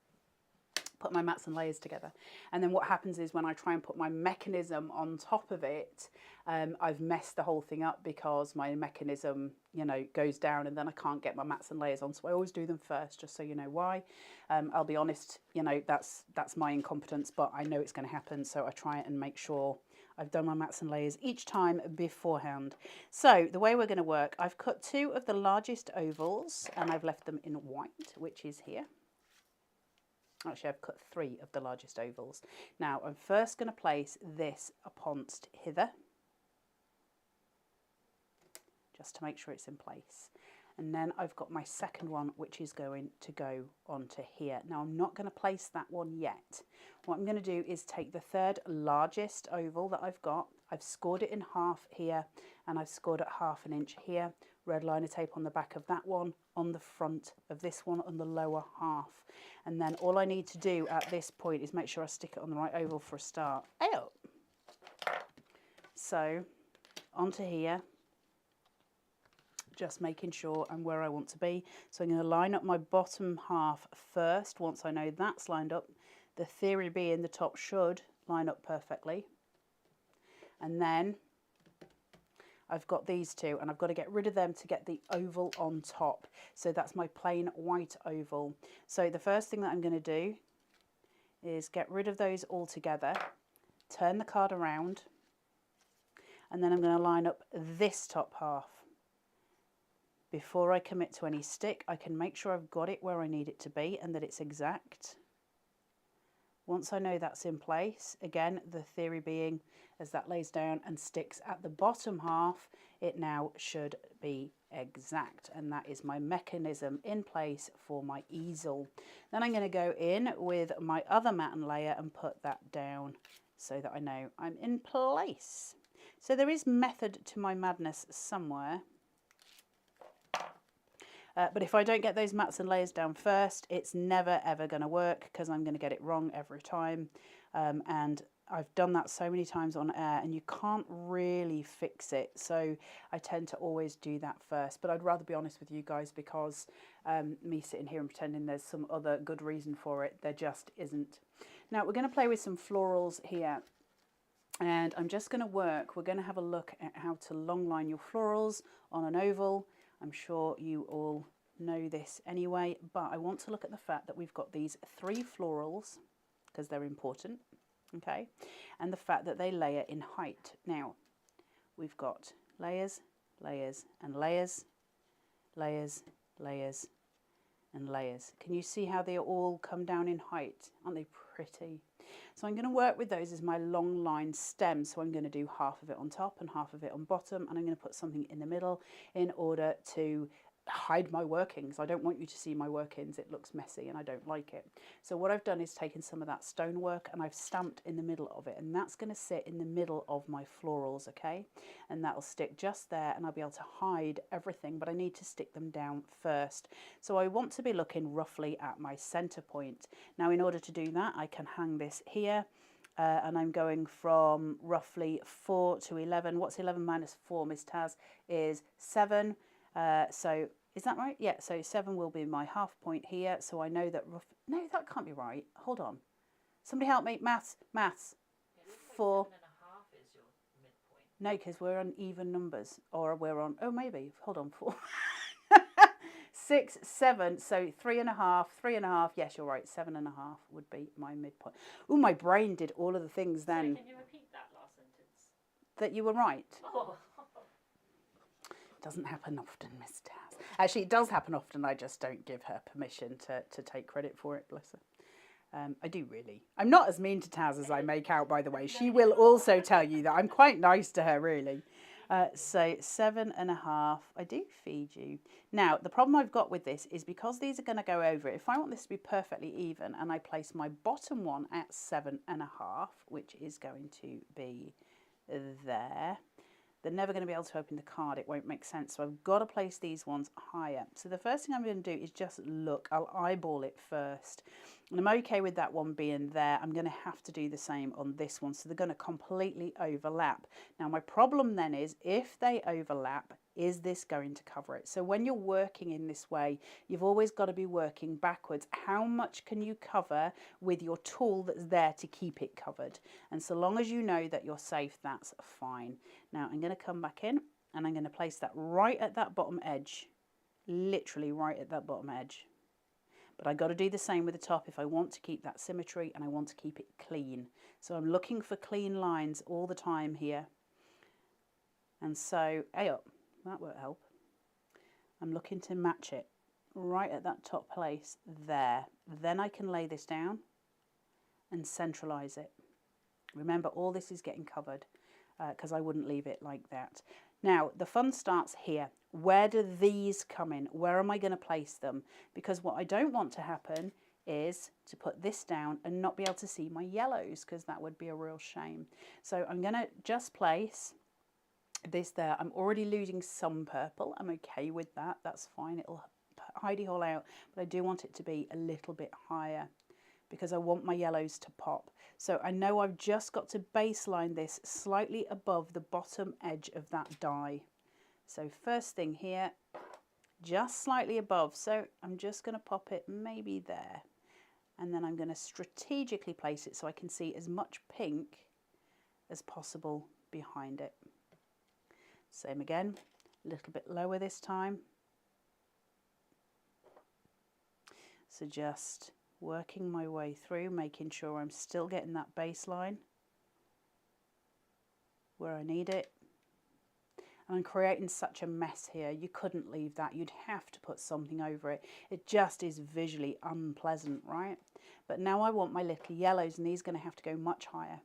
put my mats and layers together. And then what happens is when I try and put my mechanism on top of it, I've messed the whole thing up because my mechanism, you know, goes down and then I can't get my mats and layers on. So I always do them first, just so you know why. I'll be honest, you know, that's my incompetence, but I know it's going to happen. So I try and make sure I've done my mats and layers each time beforehand. So the way we're going to work, I've cut two of the largest ovals and I've left them in white, which is here. Actually, I've cut three of the largest ovals. Now, I'm first going to place this uponst hither, just to make sure it's in place. And then I've got my second one, which is going to go onto here. Now, I'm not going to place that one yet. What I'm going to do is take the third largest oval that I've got. I've scored it in half here, and I've scored it 1/2 inch here. red liner tape on the back of that one, on the front of this one, on the lower half. And then all I need to do at this point is make sure I stick it on the right oval for a start. Out. So onto here, just making sure I'm where I want to be. So I'm going to line up my bottom half first. Once I know that's lined up, the theory being the top should line up perfectly. And then I've got these two, and I've got to get rid of them to get the oval on top. So that's my plain white oval. So the first thing that I'm going to do is get rid of those all together, turn the card around, and then I'm going to line up this top half. Before I commit to any stick, I can make sure I've got it where I need it to be and that it's exact. Once I know that's in place, again, the theory being as that lays down and sticks at the bottom half, it now should be exact. And that is my mechanism in place for my easel. Then I'm going to go in with my other matten layer and put that down so that I know I'm in place. So there is method to my madness somewhere. But if I don't get those mats and layers down first, it's never ever going to work because I'm going to get it wrong every time. And I've done that so many times on air and you can't really fix it. So I tend to always do that first. But I'd rather be honest with you guys because me sitting here and pretending there's some other good reason for it, there just isn't. Now we're going to play with some florals here. And I'm just going to we're going to have a look at how to long line your florals on an oval. I'm sure you all know this anyway, but I want to look at the fact that we've got these 3 florals because they're important, okay? And the fact that they layer in height. Now, we've got layers, layers, and layers, layers, layers, and layers. Can you see how they all come down in height? Aren't they pretty? So I'm going to work with those as my long line stem. So I'm going to do half of it on top and half of it on bottom, and I'm going to put something in the middle in order to hide my workings. I don't want you to see my workings. It looks messy and I don't like it. So what I've done is taken some of that stonework and I've stamped in the middle of it, and that's going to sit in the middle of my florals, okay? And that'll stick just there and I'll be able to hide everything, but I need to stick them down first. So I want to be looking roughly at my center point. Now in order to do that, I can hang this here. And I'm going from roughly 4 to 11. What's 11 minus 4, Miss Taz? Is 7. So is that right? Yeah, so 7 will be my half point here. So I know that no, that can't be right. Hold on. Somebody help me. Maths. Yeah, 4. 7.5 is your midpoint. No, because we're on even numbers. Or we're on, oh, maybe. Hold on, 4. 6, 7, so 3.5, 3.5. Yes, you're right. 7.5 would be my midpoint. Oh, my brain did all of the things then. Sorry, can you repeat that last sentence? That you were right. Oh. Doesn't happen often, Miss Taz. Actually, it does happen often. I just don't give her permission to take credit for it, bless her. I do really. I'm not as mean to Taz as I make out, by the way. She will also tell you that I'm quite nice to her, really. So 7.5. I do feed you. Now, the problem I've got with this is because these are going to go over it, if I want this to be perfectly even and I place my bottom one at 7.5, which is going to be there, they're never going to be able to open the card. It won't make sense. So I've got to place these ones higher. So the first thing I'm going to do is just look. I'll eyeball it first. And I'm okay with that one being there. I'm going to have to do the same on this one. So they're going to completely overlap. Now my problem then is if they overlap, is this going to cover it? So when you're working in this way, you've always got to be working backwards. How much can you cover with your tool that's there to keep it covered? And so long as you know that you're safe, that's fine. Now I'm going to come back in and I'm going to place that right at that bottom edge, literally right at that bottom edge. But I got to do the same with the top if I want to keep that symmetry and I want to keep it clean. So I'm looking for clean lines all the time here. And so, hey up. That won't help. I'm looking to match it right at that top place there. Then I can lay this down and centralize it. Remember, all this is getting covered because I wouldn't leave it like that. Now, the fun starts here. Where do these come in? Where am I going to place them? Because what I don't want to happen is to put this down and not be able to see my yellows because that would be a real shame. So I'm going to just place This there, I'm already losing some purple. I'm okay with that. That's fine. It'll hidey hole out, but I do want it to be a little bit higher because I want my yellows to pop. So I know I've just got to baseline this slightly above the bottom edge of that die. So first thing here, just slightly above. So I'm just going to pop it maybe there. And then I'm going to strategically place it so I can see as much pink as possible behind it. Same again, a little bit lower this time. So just working my way through, making sure I'm still getting that baseline where I need it. And I'm creating such a mess here. You couldn't leave that. You'd have to put something over it. It just is visually unpleasant, right? But now I want my little yellows, and these are going to have to go much higher.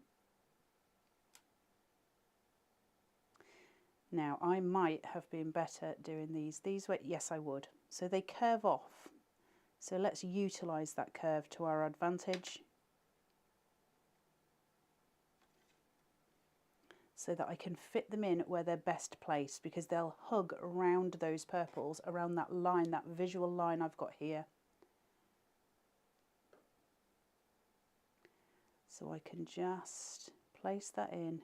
Now, I might have been better doing these way. Yes, I would. So they curve off. So let's utilise that curve to our advantage so that I can fit them in where they're best placed, because they'll hug around those purples, around that line, that visual line I've got here. So I can just place that in,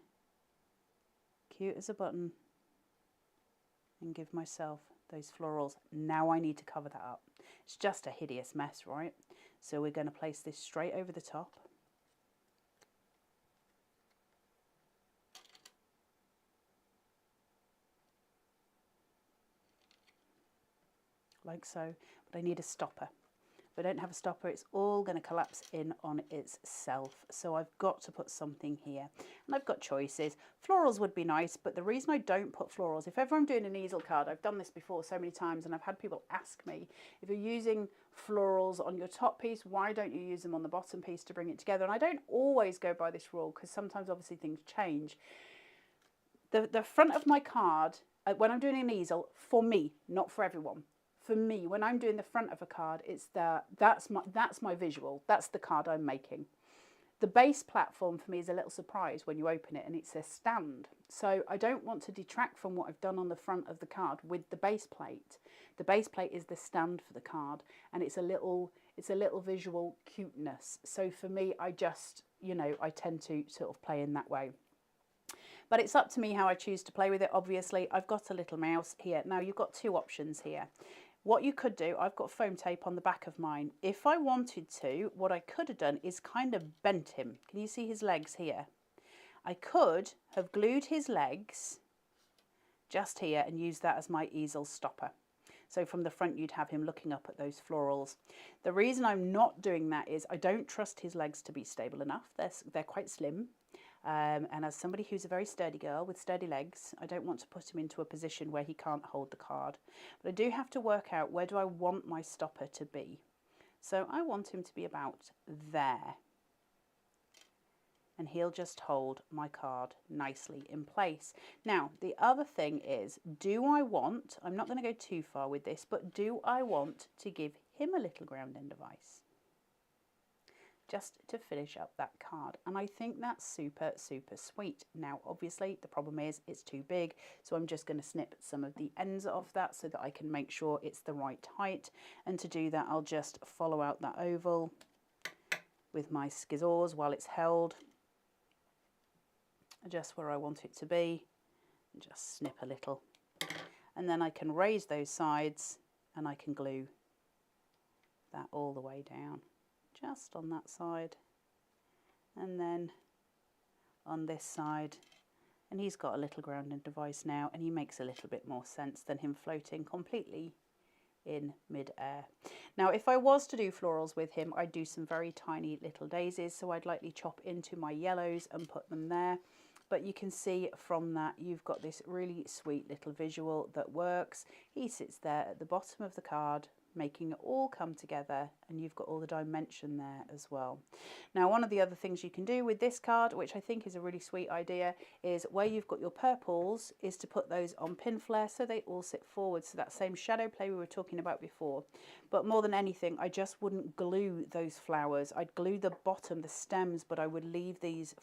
cute as a button, and give myself those florals. Now I need to cover that up. It's just a hideous mess, right? So we're going to place this straight over the top. Like so, but I need a stopper. If I don't have a stopper, it's all going to collapse in on itself. So I've got to put something here. And I've got choices. Florals would be nice, but the reason I don't put florals, if ever I'm doing an easel card, I've done this before so many times, and I've had people ask me, if you're using florals on your top piece, why don't you use them on the bottom piece to bring it together? And I don't always go by this rule, because sometimes obviously things change. The front of my card, when I'm doing an easel, for me, not for everyone, for me, when I'm doing the front of a card, it's that's my visual. That's the card I'm making. The base platform for me is a little surprise when you open it, and it's a stand. So I don't want to detract from what I've done on the front of the card with the base plate. The base plate is the stand for the card, and it's a little visual cuteness. So for me, I just, I tend to sort of play in that way. But it's up to me how I choose to play with it. Obviously, I've got a little mouse here. Now you've got two options here. What you could do, I've got foam tape on the back of mine. If I wanted to, what I could have done is kind of bent him. Can you see his legs here? I could have glued his legs just here and used that as my easel stopper. So from the front, you'd have him looking up at those florals. The reason I'm not doing that is I don't trust his legs to be stable enough. They're quite slim. And as somebody who's a very sturdy girl with sturdy legs, I don't want to put him into a position where he can't hold the card. But I do have to work out, where do I want my stopper to be? So I want him to be about there. And he'll just hold my card nicely in place. Now, the other thing is, I'm not going to go too far with this, but do I want to give him a little ground end of ice? Just to finish up that card. And I think that's super, super sweet. Now, obviously, the problem is it's too big, so I'm just going to snip some of the ends off that so that I can make sure it's the right height. And to do that, I'll just follow out that oval with my scissors while it's held, just where I want it to be, and just snip a little. And then I can raise those sides and I can glue that all the way down. Just on that side, and then on this side, and he's got a little grounding device now, and he makes a little bit more sense than him floating completely in mid-air. Now, if I was to do florals with him, I'd do some very tiny little daisies, so I'd likely chop into my yellows and put them there. But you can see from that, you've got this really sweet little visual that works. He sits there at the bottom of the card, making it all come together and you've got all the dimension there as well. Now, one of the other things you can do with this card, which I think is a really sweet idea, is where you've got your purples, is to put those on pin flare so they all sit forward. So that same shadow play we were talking about before. But more than anything, I just wouldn't glue those flowers. I'd glue the bottom, the stems, but I would leave these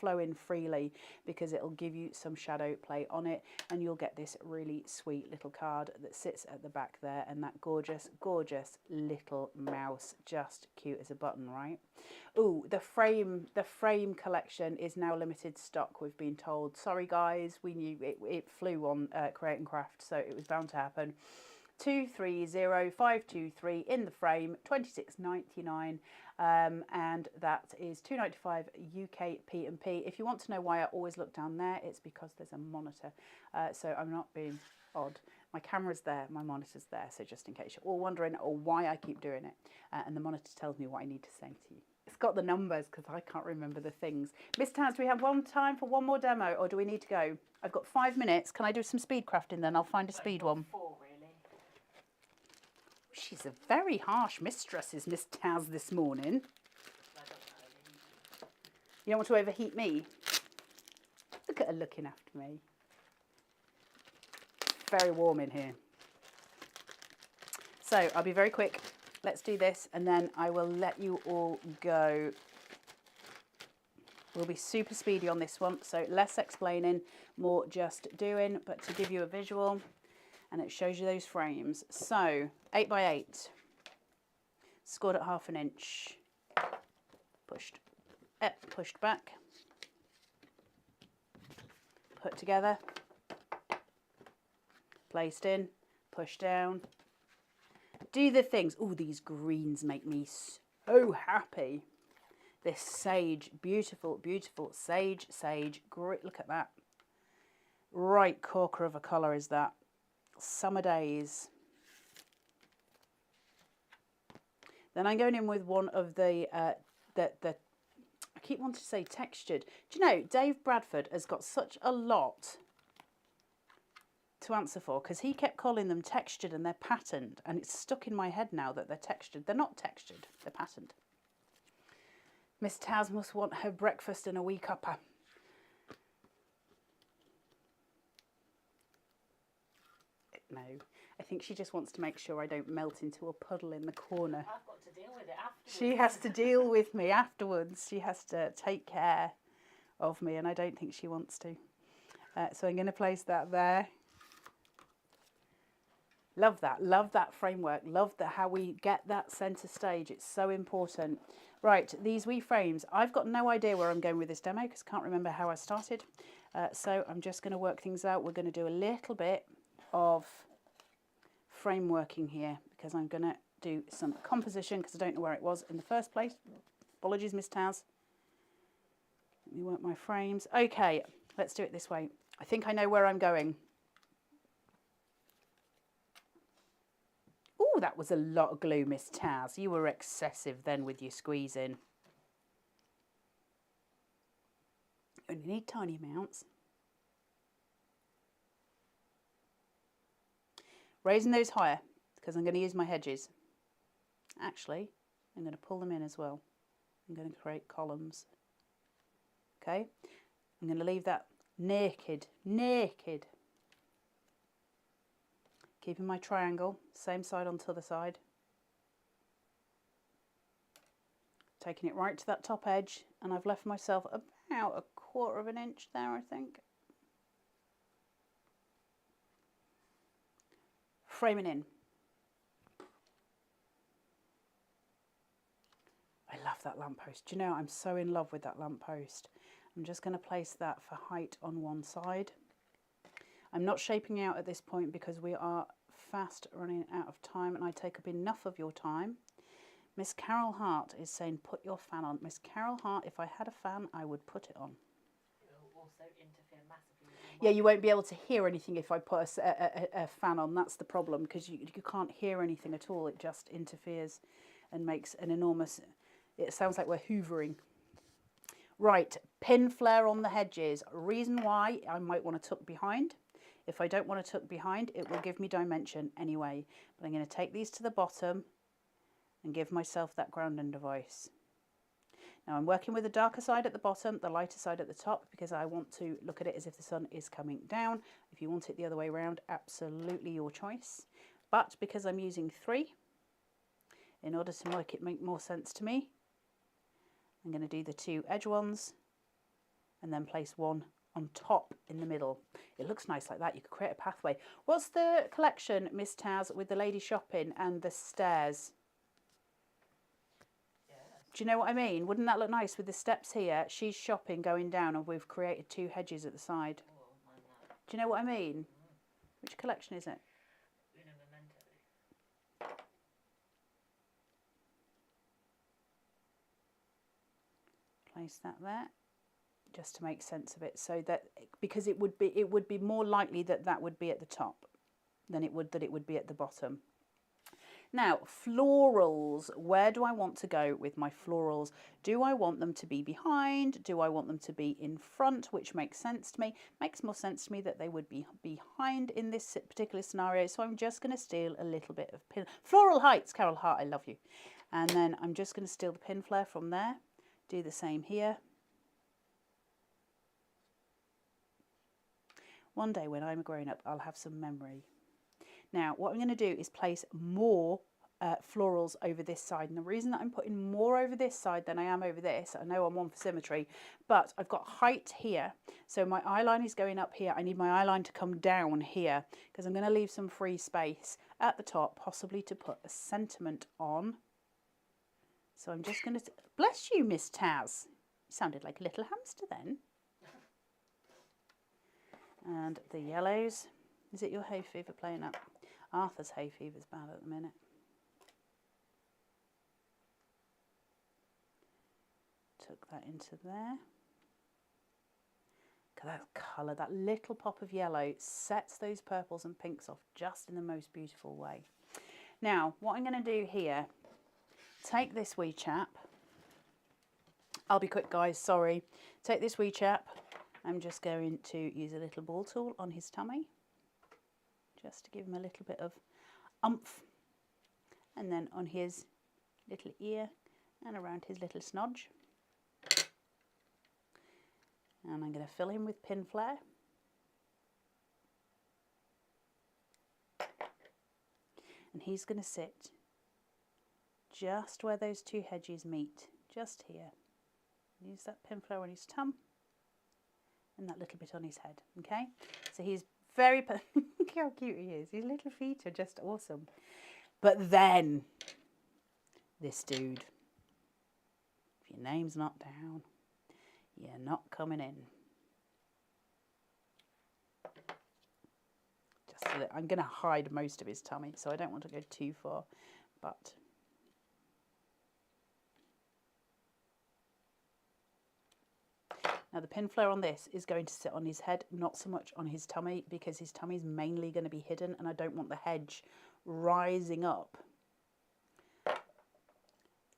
flowing freely because it'll give you some shadow play on it, and you'll get this really sweet little card that sits at the back there, and that gorgeous, gorgeous little mouse, just cute as a button, right? Oh, the frame collection is now limited stock, we've been told. Sorry guys, we knew it flew on Create and Craft, so it was bound to happen. 230523 in the frame, 26.99, and that is 2.95 UK P&P. If you want to know why I always look down there, it's because there's a monitor, so I'm not being odd. My camera's there, my monitor's there, so just in case you're all wondering why I keep doing it, and the monitor tells me what I need to say to you. It's got the numbers because I can't remember the things. Miss Taz, do we have time for one more demo, or do we need to go? I've got 5 minutes. Can I do some speed crafting then? I'll find a speed one. 4 really. She's a very harsh mistress, is Miss Taz this morning. You don't want to overheat me? Look at her looking after me. Very warm in here. So I'll be very quick. Let's do this and then I will let you all go. We'll be super speedy on this one, so less explaining, more just doing, but to give you a visual, and it shows you those frames. So 8 by 8, scored at 1/2 inch, pushed back, put together, placed in, pushed down. Do the things. Oh, these greens make me so happy. This sage, beautiful, beautiful sage, great. Look at that. Right corker of a colour is that. Summer days. Then I'm going in with one of the I keep wanting to say textured. Do you know, Dave Bradford has got such a lot to answer for, because he kept calling them textured and they're patterned, and it's stuck in my head now that they're textured. They're not textured, they're patterned. Miss Taz must want her breakfast and a wee cuppa. No, I think she just wants to make sure I don't melt into a puddle in the corner. I've got to deal with it afterwards. She has to deal with me afterwards. She has to take care of me, and I don't think she wants to. So I'm going to place that there. Love that framework, love how we get that centre stage. It's so important. Right, these wee frames, I've got no idea where I'm going with this demo because I can't remember how I started. So I'm just going to work things out. We're going to do a little bit of frame working here because I'm going to do some composition because I don't know where it was in the first place. Apologies, Miss Taz. Let me work my frames. Okay, let's do it this way. I think I know where I'm going. Oh, that was a lot of glue, Miss Taz. You were excessive then with your squeezing. You only need tiny amounts. Raising those higher because I'm going to use my hedges. Actually, I'm going to pull them in as well. I'm going to create columns. Okay, I'm going to leave that naked. Keeping my triangle, same side on the other side. Taking it right to that top edge, and I've left myself about 1/4 inch there, I think. Framing in. I love that lamppost. Do you know, I'm so in love with that lamppost. I'm just going to place that for height on one side. I'm not shaping out at this point because we are fast running out of time and I take up enough of your time. Miss Carol Hart is saying put your fan on. Miss Carol Hart, if I had a fan, I would put it on. It will also interfere massively with Yeah, you won't be able to hear anything if I put a fan on. That's the problem because you can't hear anything at all. It just interferes and makes an enormous... It sounds like we're hoovering. Right, pin flare on the hedges. Reason why I might want to tuck behind. If I don't want to tuck behind, it will give me dimension anyway. But I'm going to take these to the bottom and give myself that grounding device. Now I'm working with the darker side at the bottom, the lighter side at the top, because I want to look at it as if the sun is coming down. If you want it the other way around, absolutely your choice. But because I'm using 3, in order to make it make more sense to me, I'm going to do the 2 edge ones and then place 1 on top in the middle. It looks nice like that. You could create a pathway. What's the collection, Miss Taz, with the lady shopping and the stairs? Do you know what I mean? Wouldn't that look nice with the steps here? She's shopping going down and we've created 2 hedges at the side. Do you know what I mean? Which collection is it? Place that there, just to make sense of it, so that, because it would be more likely that that would be at the top than it would be at the bottom. Now, florals, where do I want to go with my florals? Do I want them to be behind? Do I want them to be in front, which makes sense to me? Makes more sense to me that they would be behind in this particular scenario, so I'm just going to steal a little bit of pin. Floral Heights, Carol Hart, I love you. And then I'm just going to steal the pin flare from there. Do the same here. One day when I'm a grown-up, I'll have some memory. Now, what I'm going to do is place more florals over this side. And the reason that I'm putting more over this side than I am over this, I know I'm one for symmetry, but I've got height here. So my eyeline is going up here. I need my eyeline to come down here because I'm going to leave some free space at the top, possibly to put a sentiment on. So I'm just going to, bless you, Miss Taz. You sounded like a little hamster then. And the yellows. Is it your hay fever playing up? Arthur's hay fever's bad at the minute. Took that into there. Look at that colour, that little pop of yellow sets those purples and pinks off just in the most beautiful way. Now, what I'm going to do here, take this wee chap. I'll be quick, guys, sorry. Take this wee chap. I'm just going to use a little ball tool on his tummy, just to give him a little bit of oomph. And then on his little ear and around his little snodge. And I'm going to fill him with pin flare. And he's going to sit just where those 2 hedges meet, just here. Use that pin flare on his tum and that little bit on his head, okay? So he's very, look how cute he is. His little feet are just awesome. But then, this dude, if your name's not down, you're not coming in. Just so that I'm going to hide most of his tummy, so I don't want to go too far, but now the pin flare on this is going to sit on his head, not so much on his tummy, because his tummy is mainly going to be hidden and I don't want the hedge rising up.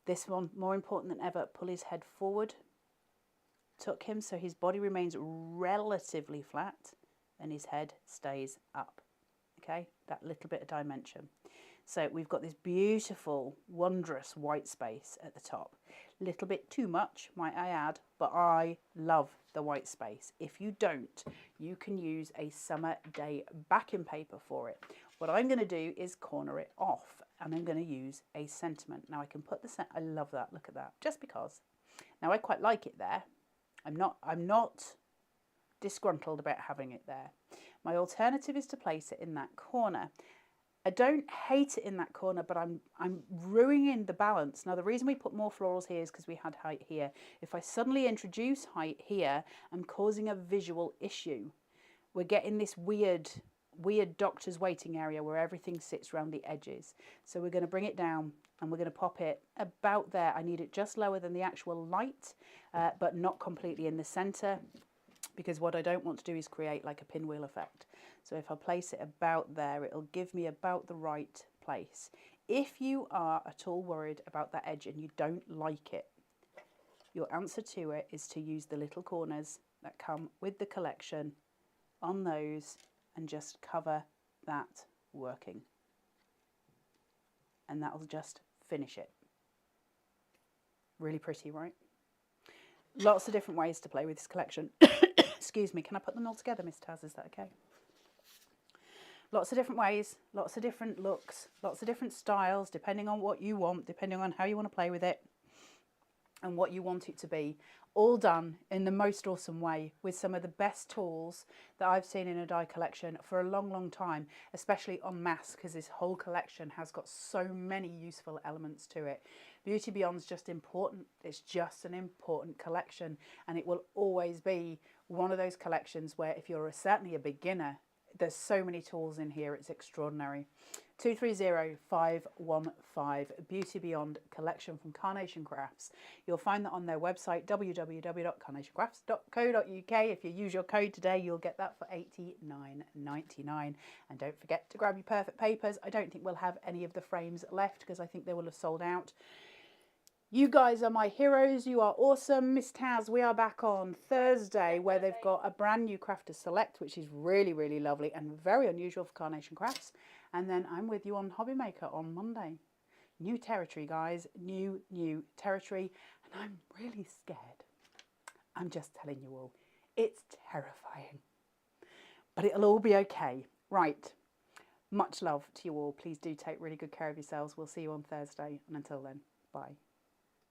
This one, more important than ever, pull his head forward, tuck him so his body remains relatively flat and his head stays up. Okay, that little bit of dimension. So we've got this beautiful, wondrous white space at the top. Little bit too much, might I add, but I love the white space. If you don't, you can use a summer day backing paper for it. What I'm going to do is corner it off and I'm going to use a sentiment. Now I can put the, I love that, look at that, just because. Now I quite like it there. I'm not disgruntled about having it there. My alternative is to place it in that corner. I don't hate it in that corner, but I'm ruining the balance. Now, the reason we put more florals here is because we had height here. If I suddenly introduce height here, I'm causing a visual issue. We're getting this weird doctor's waiting area where everything sits around the edges. So we're going to bring it down and we're going to pop it about there. I need it just lower than the actual light, but not completely in the center, because what I don't want to do is create like a pinwheel effect. So if I place it about there, it'll give me about the right place. If you are at all worried about that edge and you don't like it, your answer to it is to use the little corners that come with the collection on those and just cover that working. And that'll just finish it. Really pretty, right? Lots of different ways to play with this collection. Excuse me, can I put them all together, Miss Taz? Is that okay? Lots of different ways, lots of different looks, lots of different styles, depending on what you want, depending on how you want to play with it and what you want it to be. All done in the most awesome way with some of the best tools that I've seen in a die collection for a long, long time, especially en masse, because this whole collection has got so many useful elements to it. Beauty Beyond's just important. It's just an important collection, and it will always be one of those collections where if you're certainly a beginner, there's so many tools in here, it's extraordinary. 230515 Beauty Beyond collection from Carnation Crafts. You'll find that on their website www.carnationcrafts.co.uk. If you use your code today, you'll get that for $89.99. And don't forget to grab your perfect papers. I don't think we'll have any of the frames left because I think they will have sold out. You guys are my heroes. You are awesome. Miss Taz, we are back on Thursday where they've got a brand new Crafter Select, which is really, really lovely and very unusual for Carnation Crafts. And then I'm with you on Hobby Maker on Monday. New territory, guys. New territory. And I'm really scared. I'm just telling you all. It's terrifying. But it'll all be okay. Right. Much love to you all. Please do take really good care of yourselves. We'll see you on Thursday. And until then, bye.